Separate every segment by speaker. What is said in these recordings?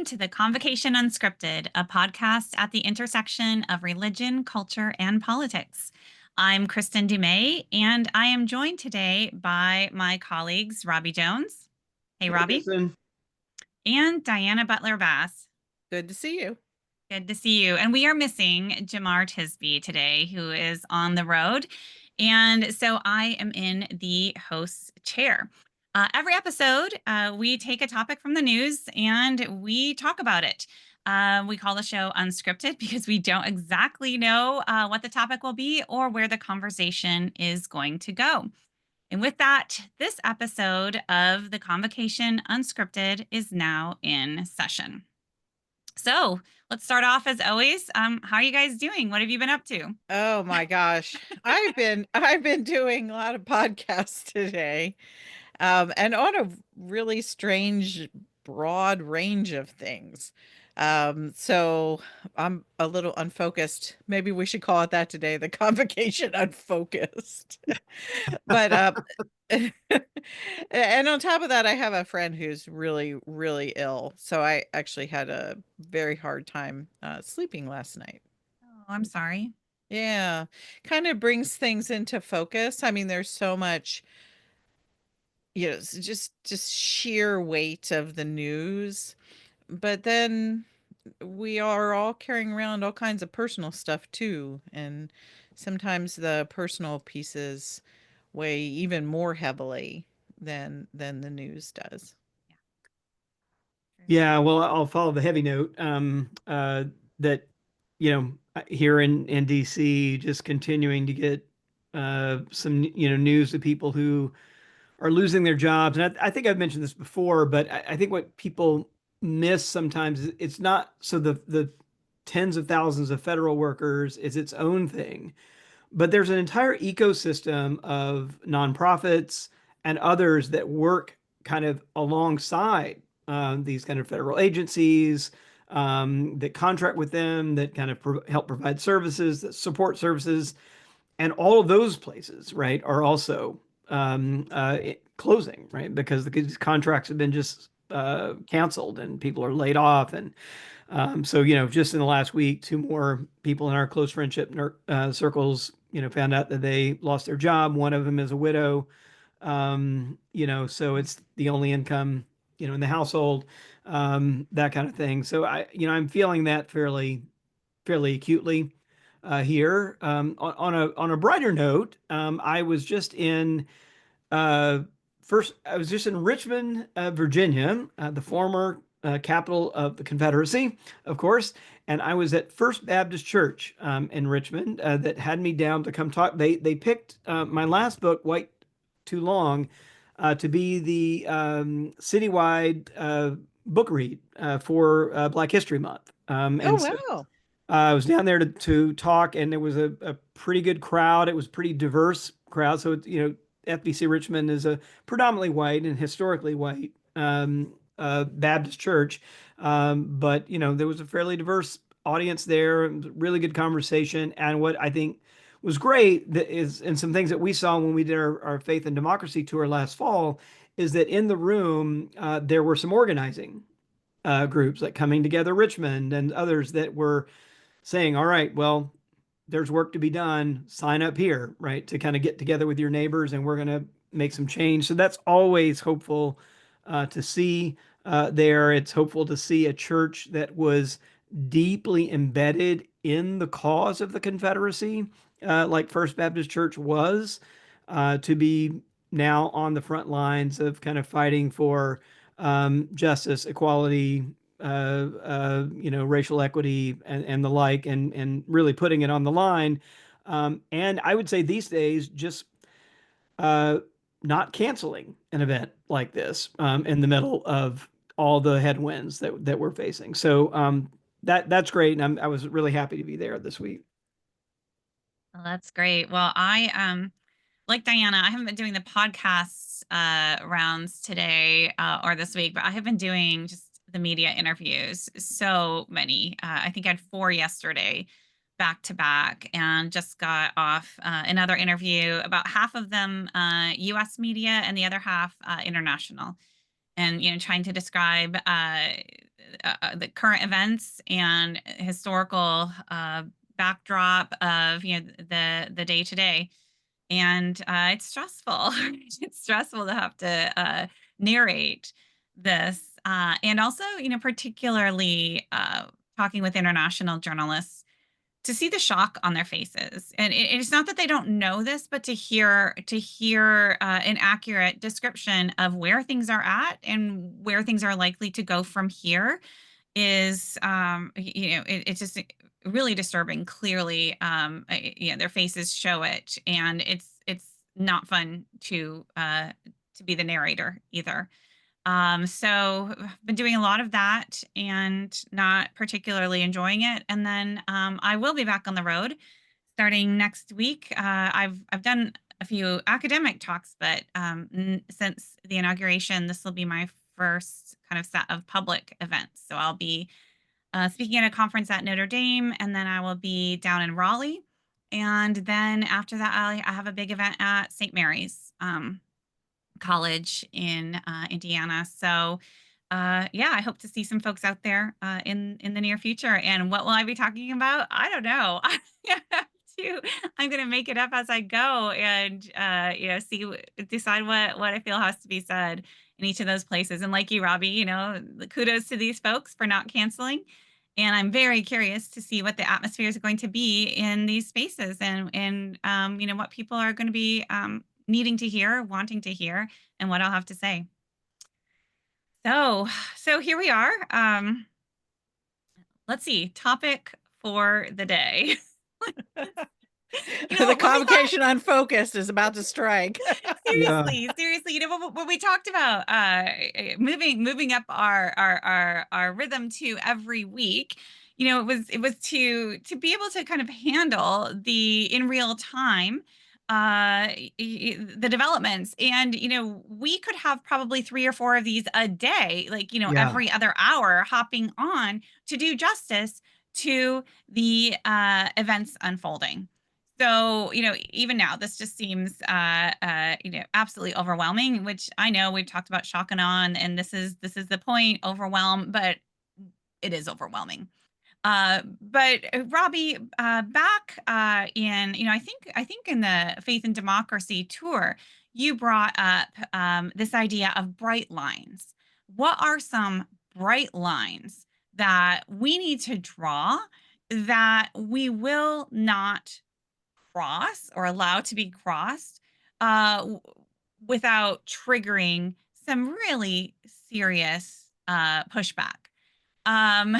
Speaker 1: Welcome to the Convocation Unscripted, a podcast at the intersection of religion, culture, and politics. I'm Kristin Dumais, and I am joined today by my colleagues, Robby Jones. Hey,
Speaker 2: Hey,
Speaker 1: Robby.
Speaker 2: Kristen.
Speaker 1: And Diana Butler Bass.
Speaker 3: Good to see you.
Speaker 1: Good to see you. And we are missing Jamar Tisby today, who is on the road. And so I am in the host's chair. Every episode, we take a topic from the news and we talk about it. We call the show Unscripted because we don't exactly know what the topic will be or where the conversation is going to go. And with that, this episode of the Convocation Unscripted is now in session. So let's start off as always. How are you guys doing? What have you been up to?
Speaker 3: Oh my gosh. I've been doing a lot of podcasts today. And on a really strange broad range of things. So I'm a little unfocused. Maybe we should call it that today, the convocation unfocused. But and on top of that, I have a friend who's really, really ill. So I actually had a very hard time sleeping last night.
Speaker 1: Oh, I'm sorry.
Speaker 3: Yeah, kind of brings things into focus. I mean, there's so much, just sheer weight of the news, but then we are all carrying around all kinds of personal stuff too, and sometimes the personal pieces weigh even more heavily than the news does.
Speaker 2: Yeah, well, I'll follow the heavy note. That here in DC, just continuing to get some news of people who are losing their jobs, and I think I've mentioned this before, but I think what people miss sometimes is it's not so the tens of thousands of federal workers is its own thing, but there's an entire ecosystem of nonprofits and others that work kind of alongside these kind of federal agencies that contract with them, that kind of help provide services, that support services. And all of those places, right, are also closing, right, because these contracts have been just canceled and people are laid off. And so, just in the last week, two more people in our close friendship circles, found out that they lost their job. One of them is a widow. So it's the only income, in the household, that kind of thing. So I'm feeling that fairly acutely here. On a brighter note, I was just in Richmond, Virginia, the former capital of the Confederacy, of course. And I was at First Baptist Church in Richmond that had me down to come talk. They picked my last book, White Too Long, to be the citywide book read for Black History Month.
Speaker 3: Oh, wow.
Speaker 2: I was down there to talk, and there was a pretty good crowd. It was a pretty diverse crowd. So, FBC Richmond is a predominantly white and historically white Baptist church. But, there was a fairly diverse audience there, really good conversation. And what I think was great and some things that we saw when we did our Faith and Democracy tour last fall, is that in the room, there were some organizing groups like Coming Together Richmond and others that were saying, all right, well, there's work to be done. Sign up here, right? To kind of get together with your neighbors and we're going to make some change. So that's always hopeful to see there. It's hopeful to see a church that was deeply embedded in the cause of the Confederacy, like First Baptist Church was, to be now on the front lines of kind of fighting for justice, equality, racial equity and the like, and really putting it on the line. And I would say these days, just not canceling an event like this in the middle of all the headwinds that we're facing. So that's great, and I was really happy to be there this week.
Speaker 1: Well, that's great. Well, I like Diana, I haven't been doing the podcast rounds today or this week, but I have been doing just the media interviews. So many. I think I had 4 yesterday back to back, and just got off another interview, about half of them US media and the other half international. And trying to describe the current events and historical backdrop of the day to day, and it's stressful. It's stressful to have to narrate this, and also particularly talking with international journalists to see the shock on their faces. And it's not that they don't know this, but to hear an accurate description of where things are at and where things are likely to go from here is it's just really disturbing. Clearly, their faces show it, and it's not fun to be the narrator either. So I've been doing a lot of that and not particularly enjoying it. And then I will be back on the road starting next week. I've done a few academic talks, but since the inauguration, this will be my first kind of set of public events. So I'll be speaking at a conference at Notre Dame, and then I will be down in Raleigh. And then after that, I have a big event at St. Mary's College in Indiana. So yeah, I hope to see some folks out there in the near future. And what will I be talking about? I don't know. I'm gonna make it up as I go, and decide what I feel has to be said in each of those places. And like you, Robby, kudos to these folks for not canceling. And I'm very curious to see what the atmosphere is going to be in these spaces, and what people are going to be needing to hear, wanting to hear, and what I'll have to say. So here we are. Let's see. Topic for the day.
Speaker 3: The convocation on focus is about to strike.
Speaker 1: Seriously, when we talked about moving up our rhythm to every week, it was to be able to kind of handle the in real time the developments. And we could have probably 3 or 4 of these a day, like every other hour, hopping on to do justice to the events unfolding. So, even now, this just seems, absolutely overwhelming, which I know we've talked about shock and awe, and this is the point, overwhelm, but it is overwhelming. But Robby, back in, I think in the Faith and Democracy tour, you brought up this idea of bright lines. What are some bright lines that we need to draw that we will not cross or allow to be crossed without triggering some really serious pushback? Um,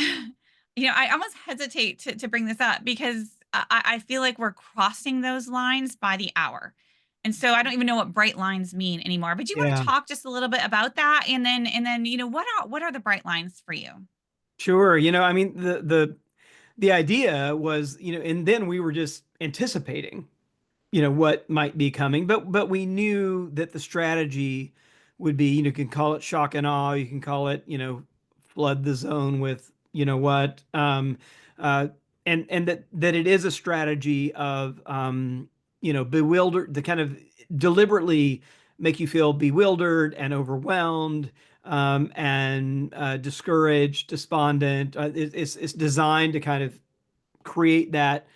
Speaker 1: I almost hesitate to bring this up because I feel like we're crossing those lines by the hour. And so I don't even know what bright lines mean anymore. But do you want to talk just a little bit about that? And then, what are the bright lines for you?
Speaker 2: Sure. I mean, the idea was, and then we were just anticipating, what might be coming, but we knew that the strategy would be, you can call it shock and awe, you can call it, flood the zone with, what, and that it is a strategy of, bewildered, the kind of deliberately make you feel bewildered and overwhelmed, and discouraged, despondent. It's designed to kind of create that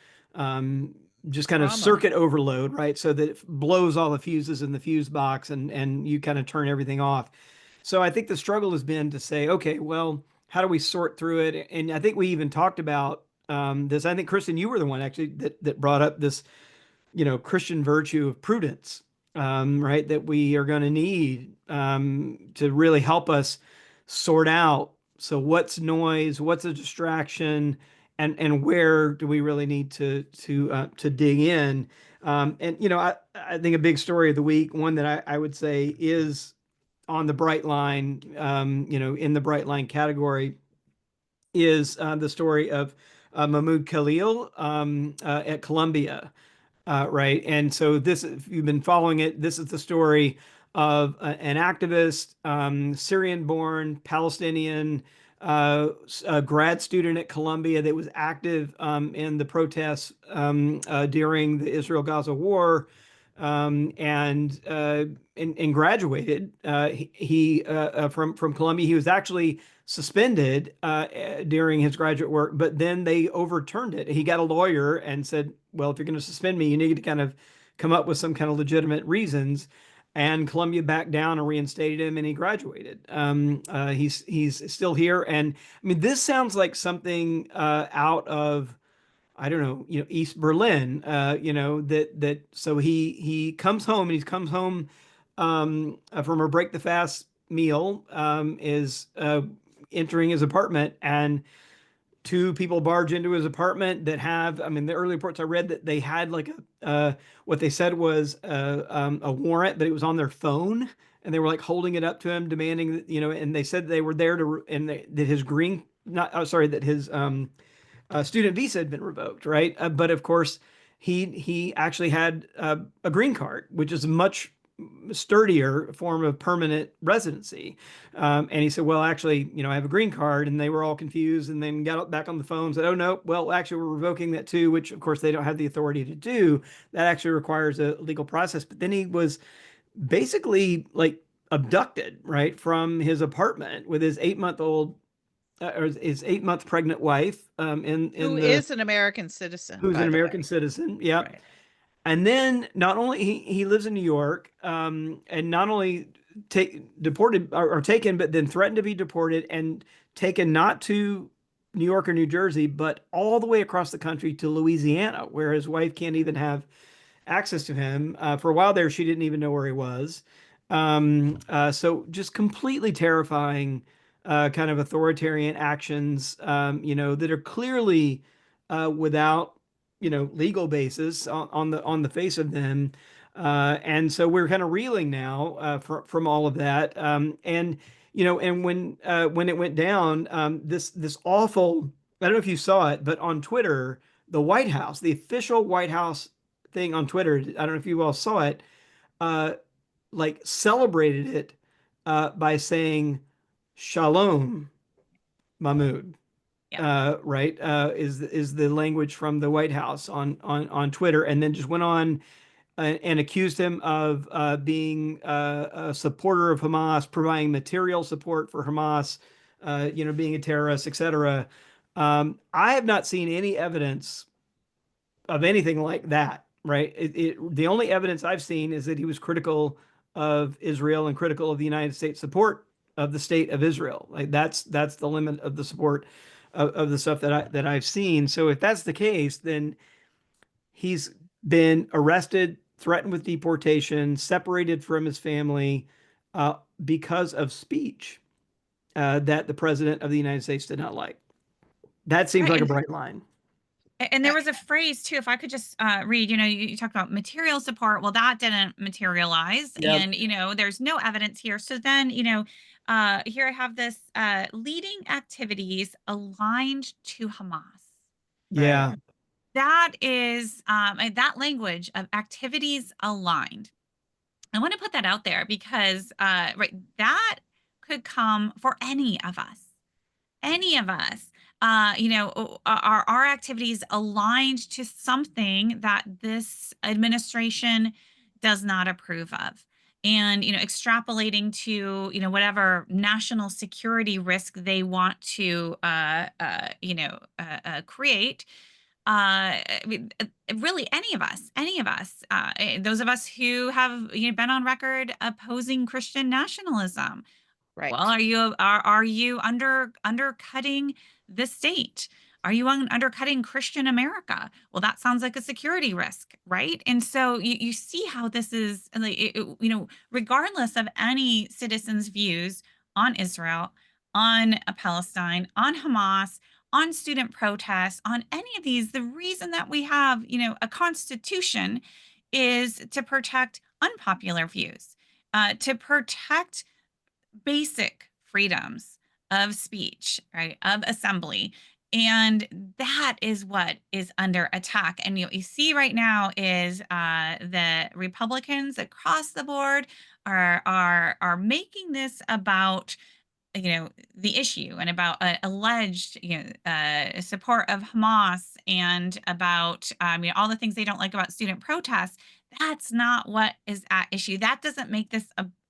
Speaker 2: just kind of circuit overload, right? So that it blows all the fuses in the fuse box, and you kind of turn everything off. So I think the struggle has been to say, okay, well, how do we sort through it? And I think we even talked about this. I think, Kristin, you were the one actually that brought up this, Christian virtue of prudence, right? That we are going to need to really help us sort out. So what's noise? What's a distraction? And where do we really need to dig in? I think a big story of the week, one that I would say is on the bright line, in the bright line category, is the story of Mahmoud Khalil at Columbia, right? And so this, if you've been following it, this is the story of an activist, Syrian-born Palestinian, a grad student at Columbia that was active in the protests during the Israel-Gaza war, and graduated. From Columbia. He was actually suspended during his graduate work, but then they overturned it. He got a lawyer and said, "Well, if you're going to suspend me, you need to kind of come up with some kind of legitimate reasons." And Columbia backed down and reinstated him, and he graduated. He's still here, and I mean, this sounds like something out of, I don't know, East Berlin, so he comes home, and he comes home from a break the fast meal, is entering his apartment, and two people barge into his apartment that have, I mean, the early reports I read that they had like what they said was a warrant, but it was on their phone, and they were like holding it up to him, demanding that, and they said they were there that his green, not, oh, sorry, that his student visa had been revoked, right? But of course, he actually had a green card, which is a much sturdier form of permanent residency. And he said, "Well, actually, I have a green card," and they were all confused, and then got back on the phone and said, "Oh no, well, actually, we're revoking that too," which of course they don't have the authority to do. That actually requires a legal process. But then he was basically like abducted, right, from his apartment with his 8-month-old or his 8-month pregnant wife,
Speaker 3: Who is an American citizen,
Speaker 2: who's
Speaker 3: by
Speaker 2: an
Speaker 3: the
Speaker 2: American
Speaker 3: way.
Speaker 2: citizen. Yeah.
Speaker 3: Right.
Speaker 2: And then not only he lives in New York, and not only deported or taken, but then threatened to be deported and taken not to New York or New Jersey, but all the way across the country to Louisiana, where his wife can't even have access to him. For a while there, she didn't even know where he was. So just completely terrifying, kind of authoritarian actions, that are clearly without, legal basis on the face of them. And so we're kind of reeling now from all of that. And when it went down, this awful, I don't know if you saw it, but on Twitter, the White House, the official White House thing on Twitter, I don't know if you all saw it, uh, like celebrated it by saying "Shalom, Mahmoud."
Speaker 1: Yeah.
Speaker 2: Right, is the language from the White House on Twitter, and then just went on and accused him of being a supporter of Hamas, providing material support for Hamas, being a terrorist, etc. I have not seen any evidence of anything like that, right? The only evidence I've seen is that he was critical of Israel and critical of the United States support of the state of Israel. Like that's the limit of the support of the stuff that I've seen. So if that's the case, then he's been arrested, threatened with deportation, separated from his family because of speech that the president of the United States did not like. That seems
Speaker 1: Right.
Speaker 2: like a bright line.
Speaker 1: And there was a phrase too, if I could just read, you talked about material support. Well, that didn't materialize.
Speaker 2: Yeah.
Speaker 1: And, there's no evidence here. So then, here I have this leading activities aligned to Hamas.
Speaker 3: Right.
Speaker 2: Yeah.
Speaker 1: That is that language of activities aligned. I want to put that out there because, right, that could come for any of us. Any of us. Are our activities aligned to something that this administration does not approve of? And, extrapolating to, whatever national security risk they want to, create. I mean, really, any of us, those of us who have, been on record opposing Christian nationalism. Well,
Speaker 3: Right.
Speaker 1: are you undercutting the state? Are you undercutting Christian America? Well, that sounds like a security risk, right? And so you see how this is like regardless of any citizen's views on Israel, on Palestine, on Hamas, on student protests, on any of these, the reason that we have, a constitution is to protect unpopular views, to protect basic freedoms of speech, right, of assembly. And that is what is under attack. And what you see right now is the Republicans across the board are making this about the issue and about alleged support of Hamas and about all the things they don't like about student protests. That's not what is at issue. That doesn't make this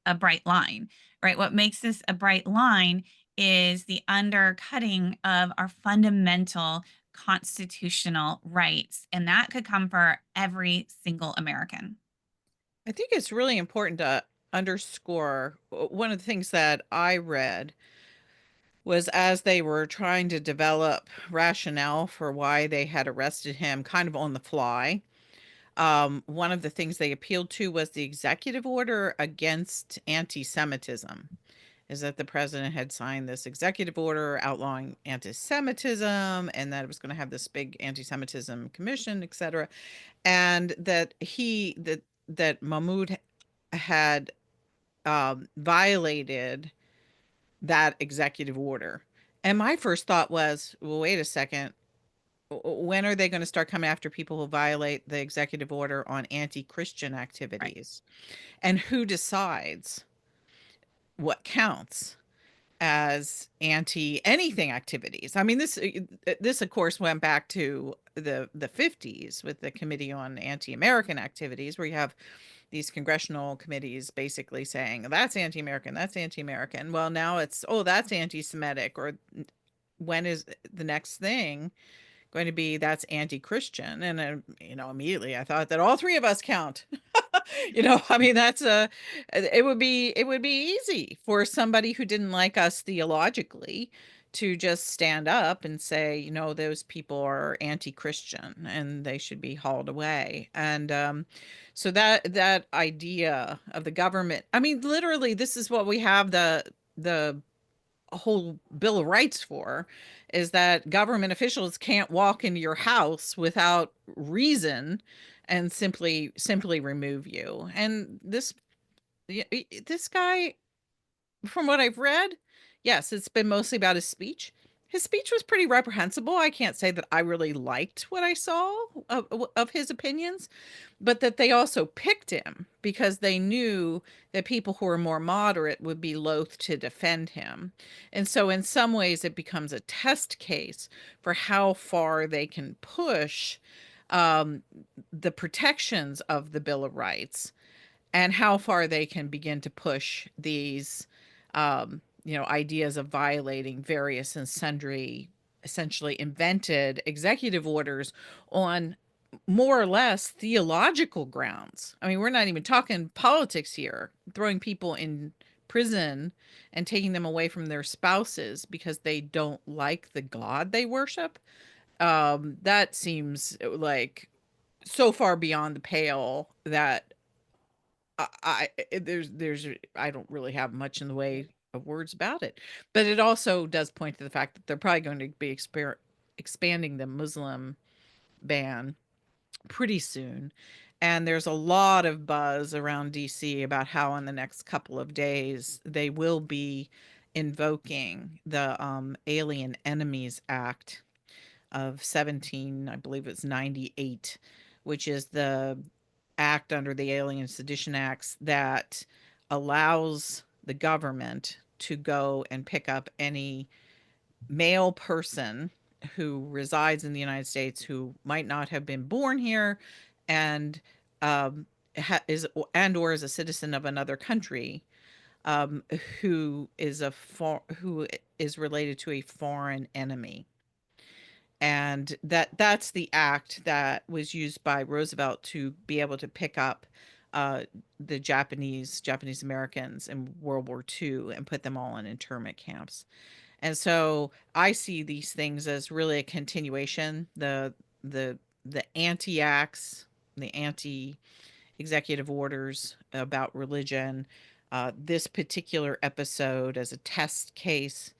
Speaker 1: a bright line, right? What makes this a bright line is the undercutting of our fundamental constitutional rights. And that could come for every single American.
Speaker 3: I think it's really important to underscore one of the things that I read was as they were trying to develop rationale for why they had arrested him kind of on the fly. One of the things they appealed to was the executive order against anti-Semitism, is that the president had signed this executive order outlawing anti-Semitism and that it was going to have this big anti-Semitism commission, etc. And that that Mahmoud had violated that executive order. And my first thought was, well, wait a second. When are they going to start coming after people who violate the executive order on anti-Christian
Speaker 1: Right.
Speaker 3: activities? And who decides what counts as anti anything activities? I mean, this of course went back to the 50s with the Committee on Anti-American Activities, where you have these congressional committees basically saying that's anti-American, that's anti-American. Well, now it's, oh, that's anti-Semitic, or when is the next thing going to be that's anti-Christian? And immediately I thought that all three of us count. I mean, that's it would be easy for somebody who didn't like us theologically to just stand up and say, those people are anti-Christian and they should be hauled away. And so that idea of the government, I mean, literally, this is what we have the whole Bill of Rights for, is that government officials can't walk into your house without reason and simply remove you. And this guy, from what I've read, yes, it's been mostly about his speech. His speech was pretty reprehensible. I can't say that I really liked what I saw of his opinions, but that they also picked him because they knew that people who are more moderate would be loath to defend him. And so in some ways it becomes a test case for how far they can push the protections of the Bill of Rights and how far they can begin to push these ideas of violating various and sundry essentially invented executive orders on more or less theological grounds. I mean, we're not even talking politics here, throwing people in prison and taking them away from their spouses because they don't like the God they worship. That seems like so far beyond the pale that there's I don't really have much in the way of words about it. But it also does point to the fact that they're probably going to be expanding the Muslim ban pretty soon. And there's a lot of buzz around DC about how in the next couple of days they will be invoking the Alien Enemies Act of 17, I believe it's 98, which is the act under the Alien Sedition Acts that allows the government to go and pick up any male person who resides in the United States who might not have been born here and is or is a citizen of another country, who is related to a foreign enemy. And that's the act that was used by Roosevelt to be able to pick up the Japanese Americans in World War II and put them all in internment camps. And so I see these things as really a continuation. The anti-acts, the anti-executive orders about religion, this particular episode as a test case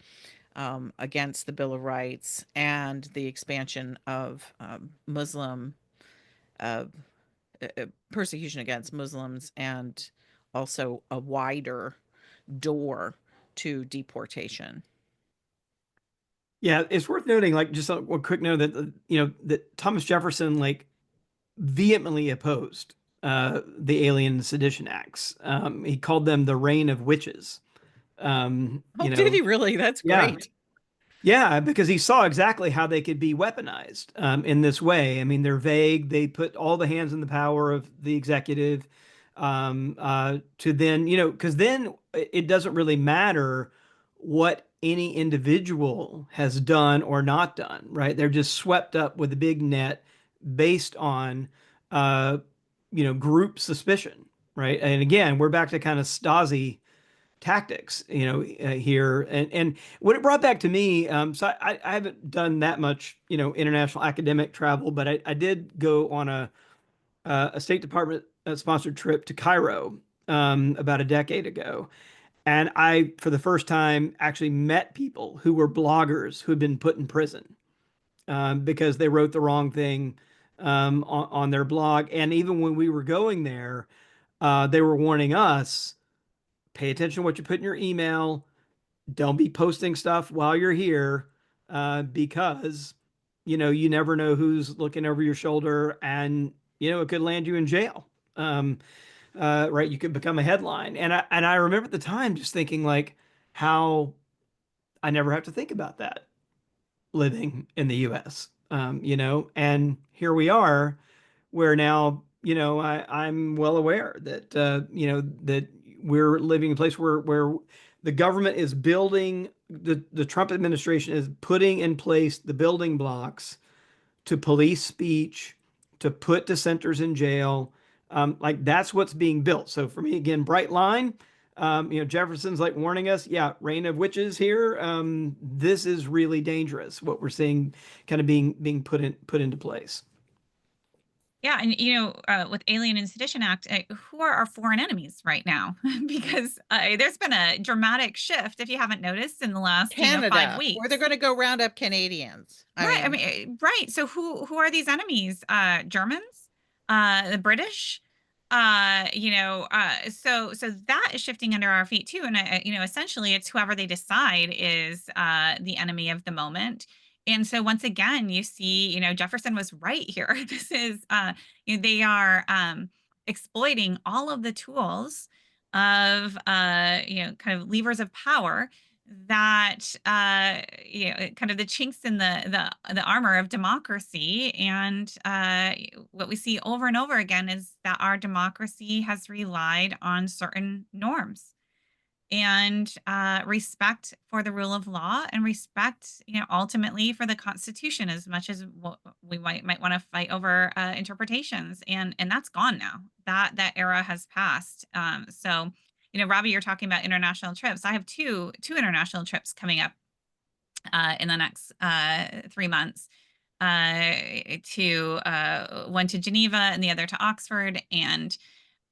Speaker 3: against the Bill of Rights, and the expansion of Muslim persecution against Muslims, and also a wider door to deportation.
Speaker 2: Yeah, it's worth noting, like, just a quick note that that Thomas Jefferson vehemently opposed the Alien Sedition Acts. He called them the reign of witches.
Speaker 3: Did he really? That's
Speaker 2: Yeah.
Speaker 3: great.
Speaker 2: Yeah, because he saw exactly how they could be weaponized in this way. I mean, they're vague. They put all the hands in the power of the executive to then, because then it doesn't really matter what any individual has done or not done, right? They're just swept up with a big net based on, uh, group suspicion, right? And again, we're back to kind of Stasi tactics, here. And what it brought back to me, so I haven't done that much, international academic travel, but I did go on a State Department sponsored trip to Cairo about a decade ago. And I, for the first time, actually met people who were bloggers who had been put in prison because they wrote the wrong thing on their blog. And even when we were going there, they were warning us, pay attention to what you put in your email. Don't be posting stuff while you're here because, you never know who's looking over your shoulder and, it could land you in jail. Right. You could become a headline. And I remember at the time just thinking like how I never have to think about that living in the US, and here we are where now, I'm well aware that, that we're living in a place where the government is building, the Trump administration is putting in place the building blocks to police speech, to put dissenters in jail. Like that's what's being built. So for me, again, bright line. Jefferson's like warning us, yeah, reign of witches here. This is really dangerous. What we're seeing, kind of being put into place.
Speaker 1: Yeah, and with Alien and Sedition Act, who are our foreign enemies right now? Because there's been a dramatic shift, if you haven't noticed, in the last 5
Speaker 3: Canada,
Speaker 1: weeks.
Speaker 3: or they're going to go round up Canadians.
Speaker 1: Right. I mean, right. So who are these enemies? Germans, the British. So that is shifting under our feet too. And essentially, it's whoever they decide is the enemy of the moment. And so once again, you see, Jefferson was right here. This is, they are exploiting all of the tools of, kind of levers of power that kind of the chinks in the armor of democracy. And what we see over and over again is that our democracy has relied on certain norms and respect for the rule of law, and respect, ultimately for the Constitution, as much as what we might want to fight over interpretations. And that's gone now. That era has passed. So, Robby, you're talking about international trips. I have two international trips coming up in the next 3 months. To one to Geneva and the other to Oxford. And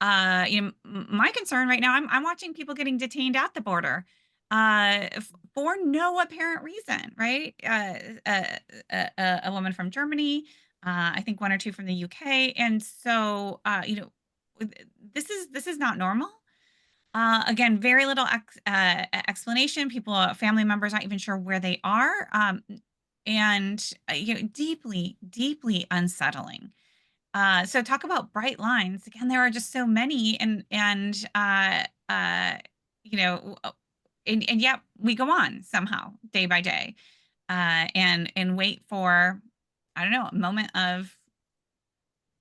Speaker 1: my concern right now, I'm watching people getting detained at the border for no apparent reason, right? A woman from Germany, I think one or two from the UK. And so, this is not normal. Again, very little explanation. People, family members, not even sure where they are, and deeply, deeply unsettling. So talk about bright lines. Again, there are just so many, you know, uh, and yet we go on somehow day by day, and wait for, I don't know, a moment of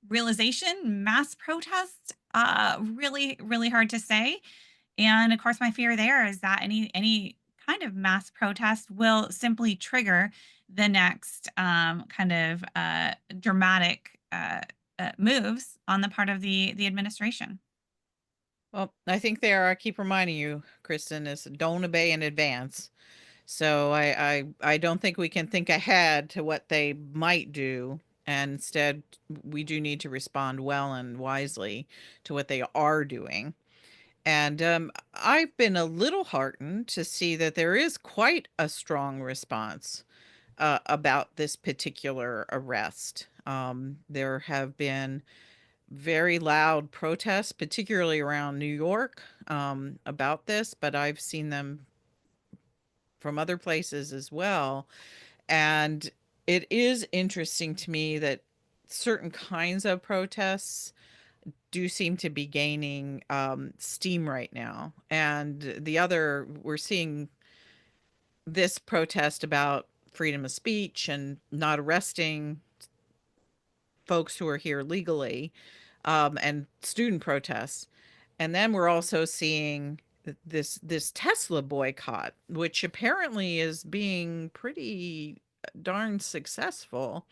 Speaker 1: realization, mass protest. Really, really hard to say. And of course, my fear there is that any kind of mass protest will simply trigger the next kind of dramatic moves on the part of the administration.
Speaker 3: Well, I think there, I keep reminding you, Kristen, is don't obey in advance. So I don't think we can think ahead to what they might do. And instead, we do need to respond well and wisely to what they are doing. And I've been a little heartened to see that there is quite a strong response about this particular arrest. There have been very loud protests, particularly around New York, about this, but I've seen them from other places as well. And it is interesting to me that certain kinds of protests do seem to be gaining steam right now. And the other, we're seeing this protest about freedom of speech and not arresting folks who are here legally, and student protests. And then we're also seeing this Tesla boycott, which apparently is being pretty darn successful.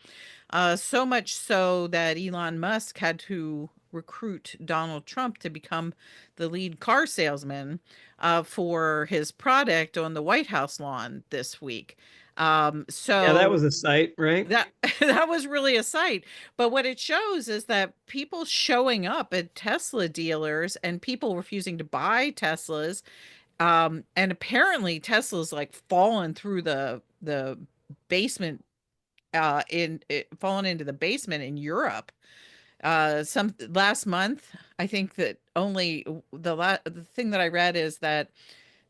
Speaker 3: So much so that Elon Musk had to recruit Donald Trump to become the lead car salesman for his product on the White House lawn this week.
Speaker 2: Yeah, that
Speaker 3: So
Speaker 2: was a sight, right?
Speaker 3: that that was really a sight. But what it shows is that people showing up at Tesla dealers and people refusing to buy Teslas, and apparently Tesla's like fallen through the basement, in it, fallen into the basement in Europe. Some last month, I think that only the thing that I read is that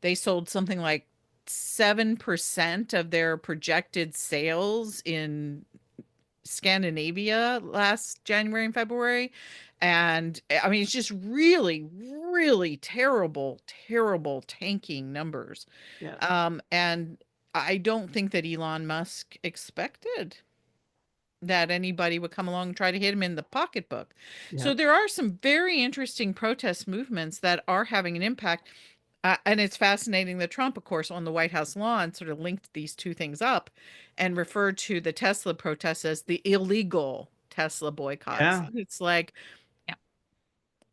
Speaker 3: they sold something like 7% of their projected sales in Scandinavia last January and February. And I mean, it's just really, really terrible, terrible tanking numbers.
Speaker 2: Yeah.
Speaker 3: And I don't think that Elon Musk expected that anybody would come along and try to hit him in the pocketbook.
Speaker 2: Yeah.
Speaker 3: So there are some very interesting protest movements that are having an impact. And it's fascinating that Trump, of course, on the White House lawn sort of linked these two things up and referred to the Tesla protests as the illegal Tesla boycotts.
Speaker 2: Yeah.
Speaker 3: It's like,
Speaker 1: Yeah.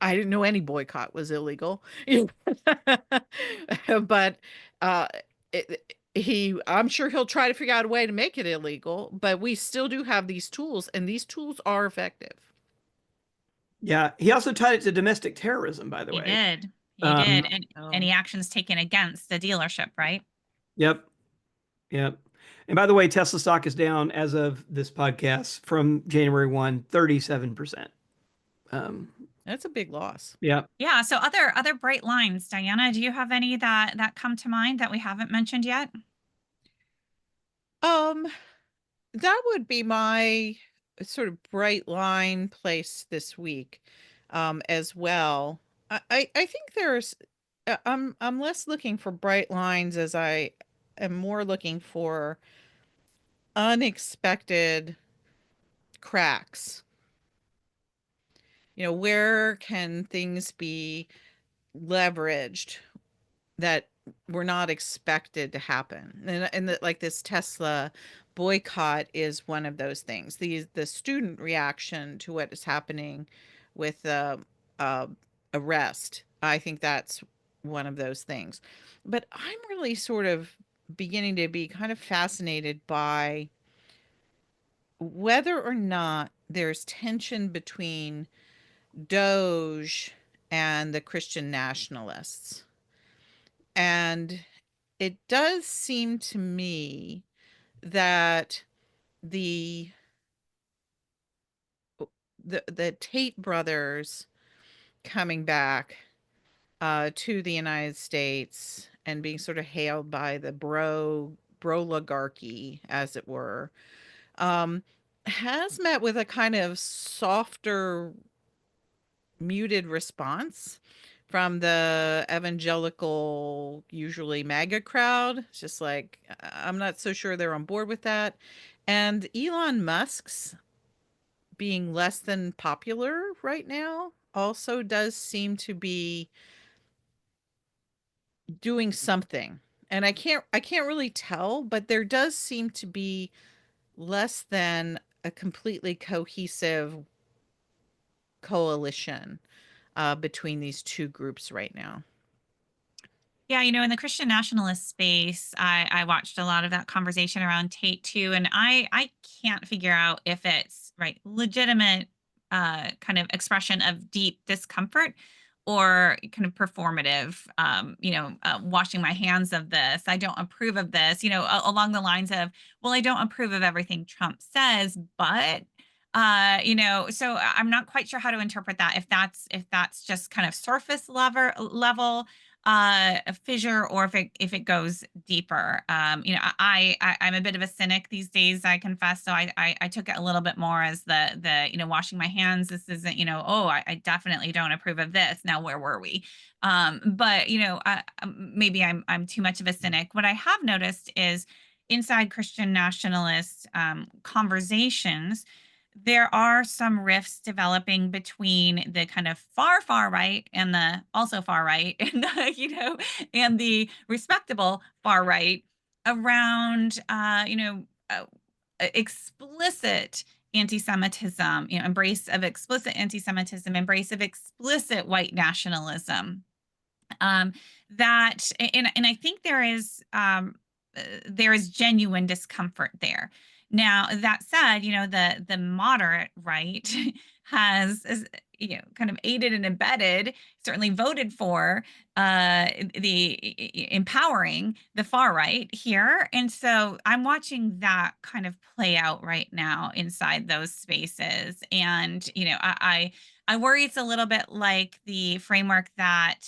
Speaker 3: I didn't know any boycott was illegal. But I'm sure he'll try to figure out a way to make it illegal, but we still do have these tools, and these tools are effective.
Speaker 2: Yeah. He also tied it to domestic terrorism, by the
Speaker 1: He
Speaker 2: way.
Speaker 1: did. He
Speaker 2: Um,
Speaker 1: did. And
Speaker 3: Oh.
Speaker 1: any actions taken against the dealership, right?
Speaker 2: Yep. Yep. And by the way, Tesla stock is down as of this podcast from January 1, 37%.
Speaker 3: That's a big loss.
Speaker 2: Yeah.
Speaker 1: Yeah. So other bright lines, Diana, do you have any that come to mind that we haven't mentioned yet?
Speaker 3: That would be my sort of bright line place this week, as well. I think there's I'm less looking for bright lines as I am more looking for unexpected cracks. Where can things be leveraged that were not expected to happen? And like this Tesla boycott is one of those things. The student reaction to what is happening with the arrest, I think that's one of those things. But I'm really sort of beginning to be kind of fascinated by whether or not there's tension between Doge and the Christian nationalists. And it does seem to me that the the Tate brothers coming back to the United States and being sort of hailed by the broligarchy, as it were, has met with a kind of softer, muted response from the evangelical, usually MAGA crowd. It's just like, I'm not so sure they're on board with that. And Elon Musk's being less than popular right now also does seem to be doing something. And I can't really tell, but there does seem to be less than a completely cohesive coalition between these two groups right now.
Speaker 1: Yeah, in the Christian nationalist space, I watched a lot of that conversation around Tate too, and I can't figure out if it's right legitimate kind of expression of deep discomfort or kind of performative, washing my hands of this. I don't approve of this, along the lines of, well, I don't approve of everything Trump says, but so I'm not quite sure how to interpret that. If that's just kind of surface level, a fissure or if it goes deeper. I'm a bit of a cynic these days, I confess. So I took it a little bit more as the washing my hands. This isn't, oh, I definitely don't approve of this. Now, where were we? But maybe I'm too much of a cynic. What I have noticed is inside Christian nationalist conversations, there are some rifts developing between the kind of far right and the also far right and and the respectable far right around explicit anti-Semitism, embrace of explicit anti-Semitism, embrace of explicit white nationalism. That and I think there is genuine discomfort there. Now, that said, the moderate right has kind of aided and abetted, certainly voted for the empowering the far right here. And so I'm watching that kind of play out right now inside those spaces. And, I worry it's a little bit like the framework that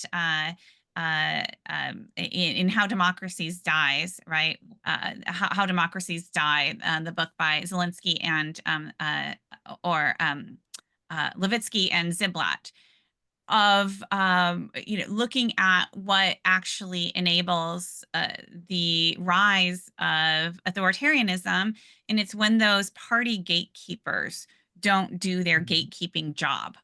Speaker 1: in How Democracies Dies, right? How Democracies Die, the book by Zelensky and Levitsky and Ziblatt, of looking at what actually enables the rise of authoritarianism, and it's when those party gatekeepers don't do their gatekeeping job.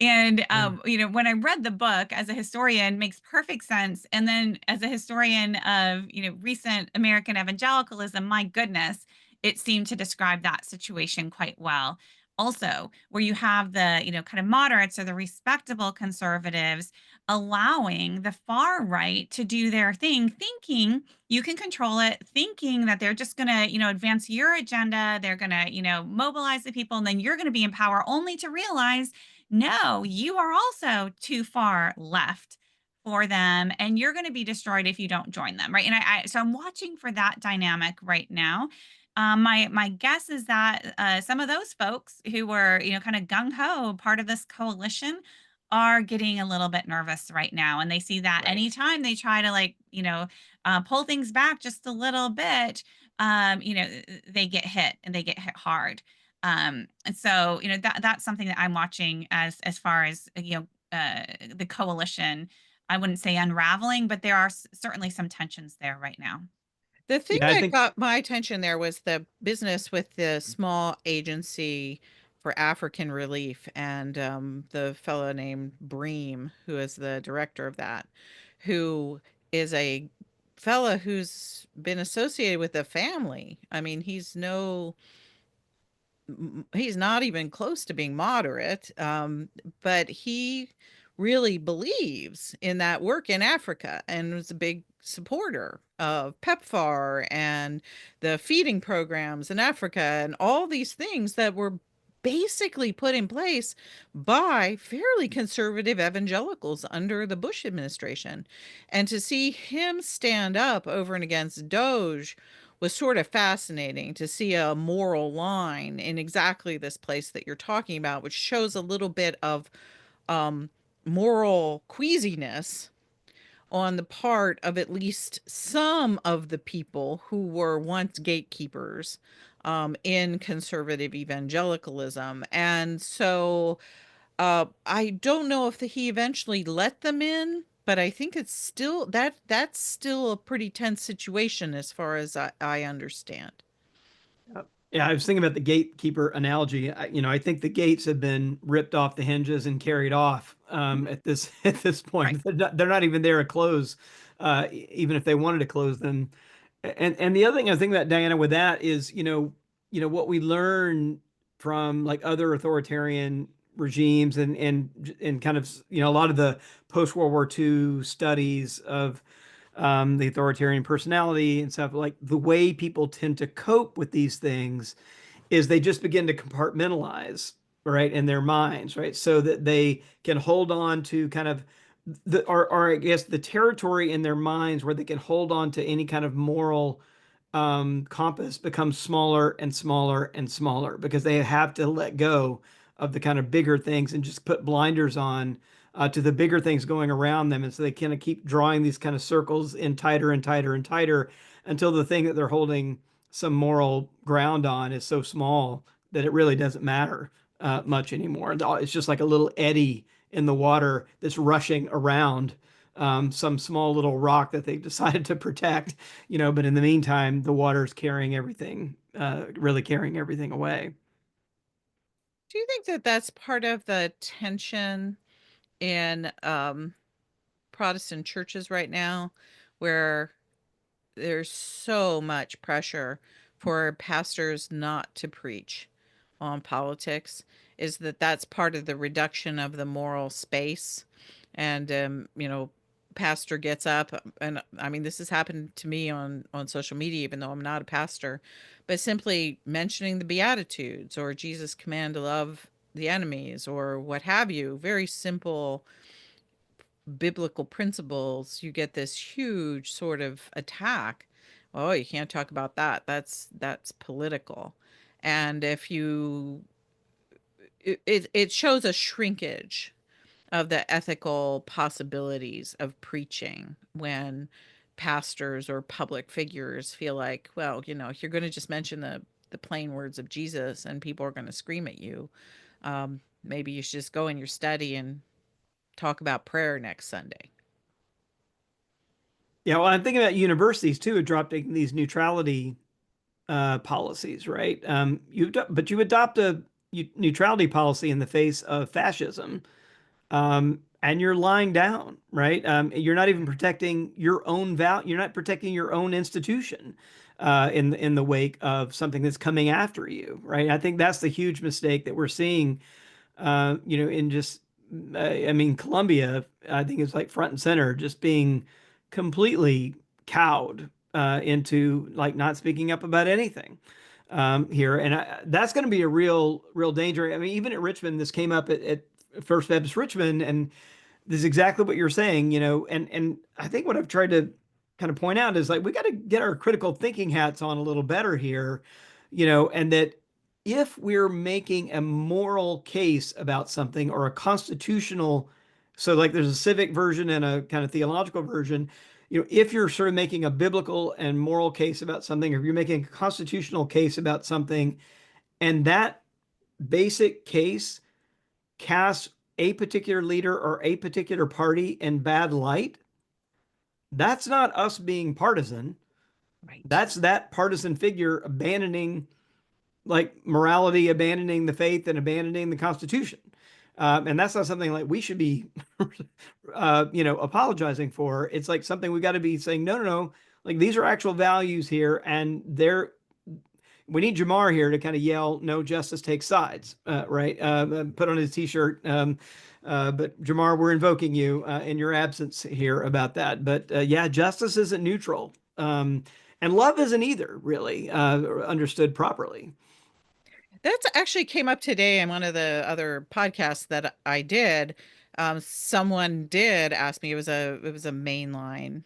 Speaker 1: And when I read the book as a historian, makes perfect sense. And then as a historian of recent American evangelicalism, my goodness, it seemed to describe that situation quite well. Also, where you have the kind of moderates or the respectable conservatives allowing the far right to do their thing, thinking you can control it, thinking that they're just going to advance your agenda, they're going to mobilize the people, and then you're going to be in power, only to realize no, you are also too far left for them, and you're going to be destroyed if you don't join them, right? And so I'm watching for that dynamic right now. My guess is that some of those folks who were, kind of gung ho part of this coalition are getting a little bit nervous right now, and they see that
Speaker 2: Right.
Speaker 1: anytime they try to pull things back just a little bit, they get hit and they get hit hard. And so that's something that I'm watching as far as the coalition. I wouldn't say unraveling, but there are certainly some tensions there right now.
Speaker 3: The thing
Speaker 2: Yeah, I
Speaker 3: that
Speaker 2: think
Speaker 3: got my attention there was the business with the small agency for African relief and the fellow named Bream, who is the director of that, who is a fella who's been associated with the family. I mean, he's not even close to being moderate, but he really believes in that work in Africa and was a big supporter of PEPFAR and the feeding programs in Africa and all these things that were basically put in place by fairly conservative evangelicals under the Bush administration. And to see him stand up over and against Doge was sort of fascinating, to see a moral line in exactly this place that you're talking about, which shows a little bit of moral queasiness on the part of at least some of the people who were once gatekeepers in conservative evangelicalism. And so I don't know if he eventually let them in, but I think it's still that's still a pretty tense situation as far as I understand.
Speaker 2: Yeah, I was thinking about the gatekeeper analogy. I think the gates have been ripped off the hinges and carried off at this at this
Speaker 1: Right.
Speaker 2: point. They're not even there to close, even if they wanted to close them. And the other thing I think about, Diana, with that is, what we learn from like other authoritarian regimes and kind of, a lot of the post World War II studies of the authoritarian personality and stuff, like the way people tend to cope with these things is they just begin to compartmentalize, right, in their minds, right, so that they can hold on to kind of or I guess the territory in their minds where they can hold on to any kind of moral compass becomes smaller and smaller and smaller because they have to let go of the kind of bigger things and just put blinders on to the bigger things going around them. And so they kind of keep drawing these kind of circles in tighter and tighter and tighter until the thing that they're holding some moral ground on is so small that it really doesn't matter much anymore. It's just like a little eddy in the water that's rushing around some small little rock that they've decided to protect, but in the meantime, the water's carrying everything, really carrying everything away.
Speaker 3: Do you think that that's part of the tension in Protestant churches right now, where there's so much pressure for pastors not to preach on politics? Is that that's part of the reduction of the moral space? And pastor gets up, and I mean, this has happened to me on social media, even though I'm not a pastor, but simply mentioning the Beatitudes or Jesus' command to love the enemies or what have you, very simple biblical principles, you get this huge sort of attack. Oh, you can't talk about that. That's political. And if you it shows a shrinkage of the ethical possibilities of preaching when pastors or public figures feel like, well, if you're going to just mention the plain words of Jesus and people are going to scream at you, maybe you should just go in your study and talk about prayer next Sunday.
Speaker 2: Yeah, well, I'm thinking about universities too, adopting these neutrality policies, right? But you adopt a neutrality policy in the face of fascism, and you're lying down, right? You're not even protecting your own You're not protecting your own institution in the wake of something that's coming after you, right? I think that's the huge mistake that we're seeing in just, I mean, Colombia, I think is like front and center, just being completely cowed into like not speaking up about anything here. And that's going to be a real danger. I mean, even at Richmond, this came up at First Baptist Richmond, and this is exactly what you're saying, and I think what I've tried to kind of point out is like we got to get our critical thinking hats on a little better here, and that if we're making a moral case about something or a constitutional, so like there's a civic version and a kind of theological version, if you're sort of making a biblical and moral case about something, or if you're making a constitutional case about something, and that basic case casts a particular leader or a particular party in bad light, that's not us being partisan.
Speaker 3: Right.
Speaker 2: That's that partisan figure abandoning like morality, abandoning the faith, and abandoning the Constitution. And that's not something like we should be, apologizing for. It's like something we got to be saying, no, no, no. Like these are actual values here, and we need Jamar here to kind of yell, "No, justice takes sides," right? Put on his T-shirt. But Jamar, we're invoking you in your absence here about that. But yeah, justice isn't neutral, and love isn't either, really understood properly.
Speaker 3: That's actually came up today in one of the other podcasts that I did. Someone did ask me. It was a mainline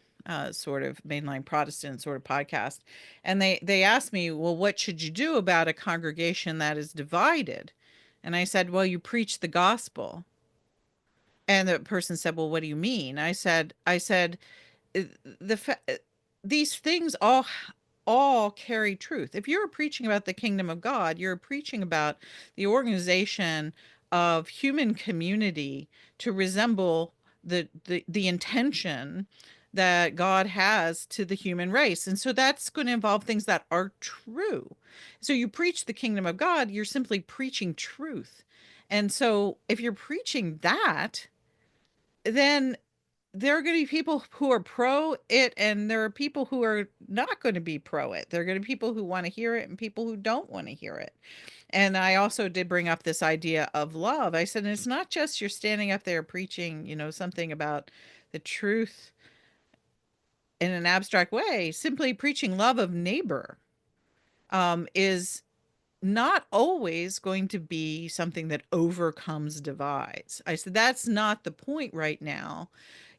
Speaker 3: sort of mainline Protestant sort of podcast, and they asked me, well, what should you do about a congregation that is divided? And I said, well, you preach the gospel. And the person said, well, what do you mean? I said, the these things all carry truth. If you're preaching about the kingdom of God, you're preaching about the organization of human community to resemble the intention that God has to the human race. And so that's going to involve things that are true. So you preach the kingdom of God, you're simply preaching truth. And so if you're preaching that, then there are going to be people who are pro it, and there are people who are not going to be pro it. There are going to be people who want to hear it and people who don't want to hear it. And I also did bring up this idea of love. I said, it's not just you're standing up there preaching, something about the truth in an abstract way. Simply preaching love of neighbor is not always going to be something that overcomes divides. I said, that's not the point right now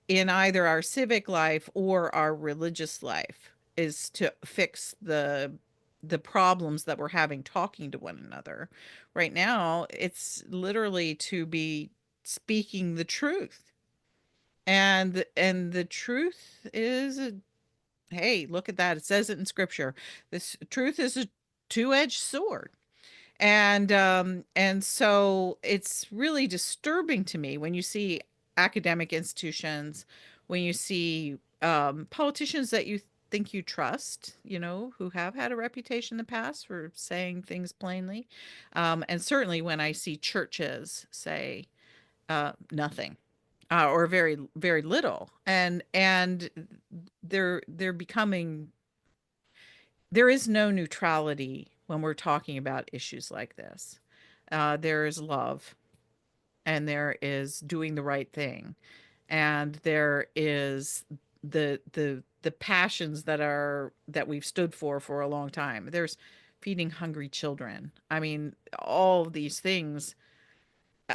Speaker 3: in either our civic life or our religious life, is to fix the problems that we're having talking to one another. Right now, it's literally to be speaking the truth. And the truth is, hey, look at that. It says it in scripture. This truth is a two-edged sword. And so it's really disturbing to me when you see academic institutions, when you see politicians that you think you trust, who have had a reputation in the past for saying things plainly, and certainly when I see churches say nothing, or very very little, and they're becoming, there is no neutrality when we're talking about issues like this. There is love, and there is doing the right thing, and there is the passions that we've stood for a long time. There's feeding hungry children. I mean, all of these things.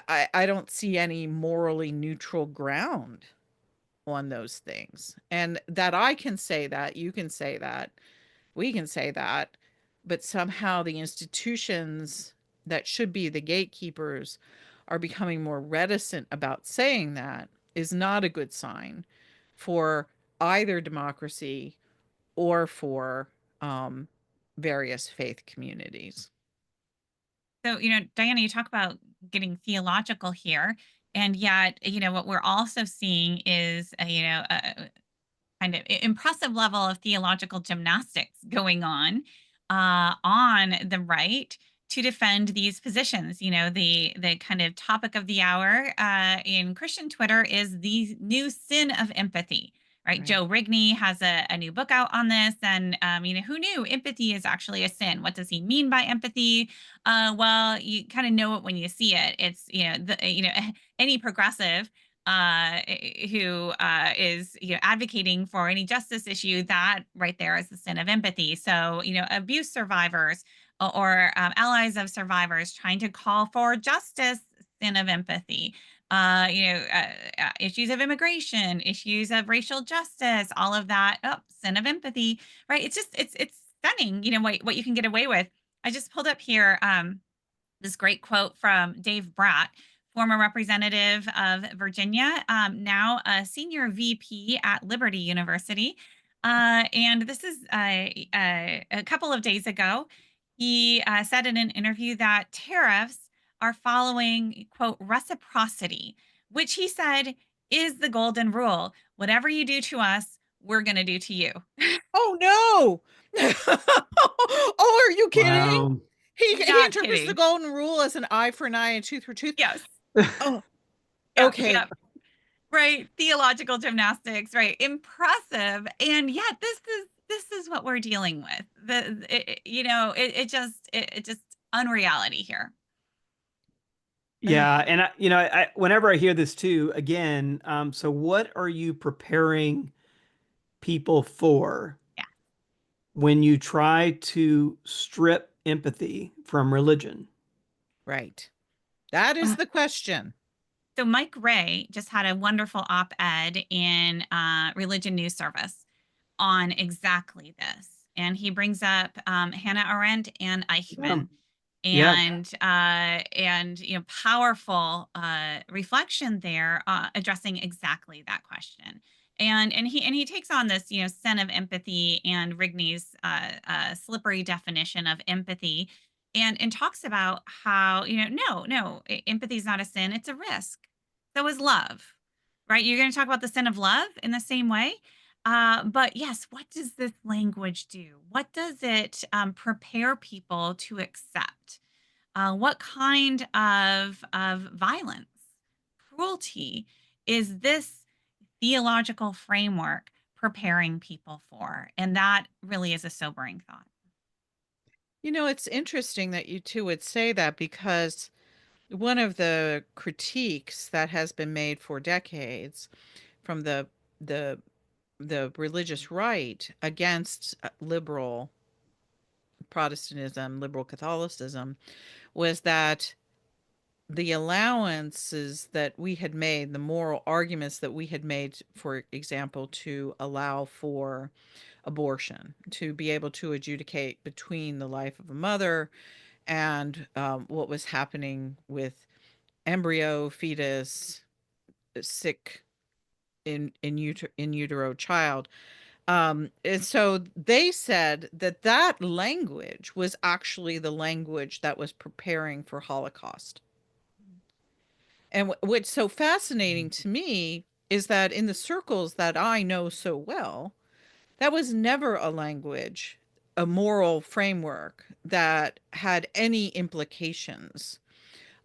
Speaker 3: I don't see any morally neutral ground on those things, and that I can say that, you can say that, we can say that, but somehow the institutions that should be the gatekeepers are becoming more reticent about saying that is not a good sign for either democracy or for um, various faith communities.
Speaker 1: So, Diana, you talk about getting theological here, and yet, what we're also seeing is, a kind of impressive level of theological gymnastics going on the right to defend these positions. The kind of topic of the hour in Christian Twitter is the new sin of empathy. Right.
Speaker 3: Right.
Speaker 1: Joe Rigney has a new book out on this. And, who knew empathy is actually a sin? What does he mean by empathy? Well, you kind of know it when you see it. It's, any progressive who is advocating for any justice issue, that right there is the sin of empathy. So abuse survivors or allies of survivors trying to call for justice, sin of empathy. Issues of immigration, issues of racial justice, all of that, sin of empathy. Right? It's stunning. What you can get away with. I just pulled up here this great quote from Dave Bratt, former representative of Virginia, now a senior VP at Liberty University. And this is a couple of days ago. He said in an interview that tariffs are following, quote, reciprocity, which he said is the golden rule. Whatever you do to us, we're going to do to you.
Speaker 3: Oh no! Oh, are you kidding?
Speaker 2: Wow.
Speaker 3: He
Speaker 1: Not
Speaker 3: interprets the
Speaker 1: kidding.
Speaker 3: golden rule as an eye for an eye and tooth for tooth.
Speaker 1: Yes.
Speaker 3: Oh,
Speaker 1: Yep.
Speaker 3: okay.
Speaker 1: Yep. Right, theological gymnastics, right, impressive, and yet this is what we're dealing with. It just unreality here.
Speaker 2: Yeah, and whenever I hear this too, again, so what are you preparing people for
Speaker 1: Yeah.
Speaker 2: when you try to strip empathy from religion?
Speaker 3: Right. That is the question.
Speaker 1: So Mike Ray just had a wonderful op-ed in Religion News Service on exactly this, and he brings up Hannah Arendt and Eichmann.
Speaker 2: Yeah.
Speaker 1: And powerful reflection there, addressing exactly that question. And he takes on this sin of empathy and Rigney's slippery definition of empathy, and talks about how no, empathy is not a sin, it's a risk. So is love. Right, you're going to talk about the sin of love in the same way. But yes, what does this language do? What does it prepare people to accept? What kind of violence, cruelty is this theological framework preparing people for? And that really is a sobering thought.
Speaker 3: It's interesting that you two would say that, because one of the critiques that has been made for decades from the the religious right against liberal Protestantism, liberal Catholicism, was that the allowances that we had made, the moral arguments that we had made, for example, to allow for abortion, to be able to adjudicate between the life of a mother and what was happening with embryo, fetus, sick in utero child. And so they said that that language was actually the language that was preparing for Holocaust. And what's so fascinating to me is that in the circles that I know so well, that was never a language, a moral framework that had any implications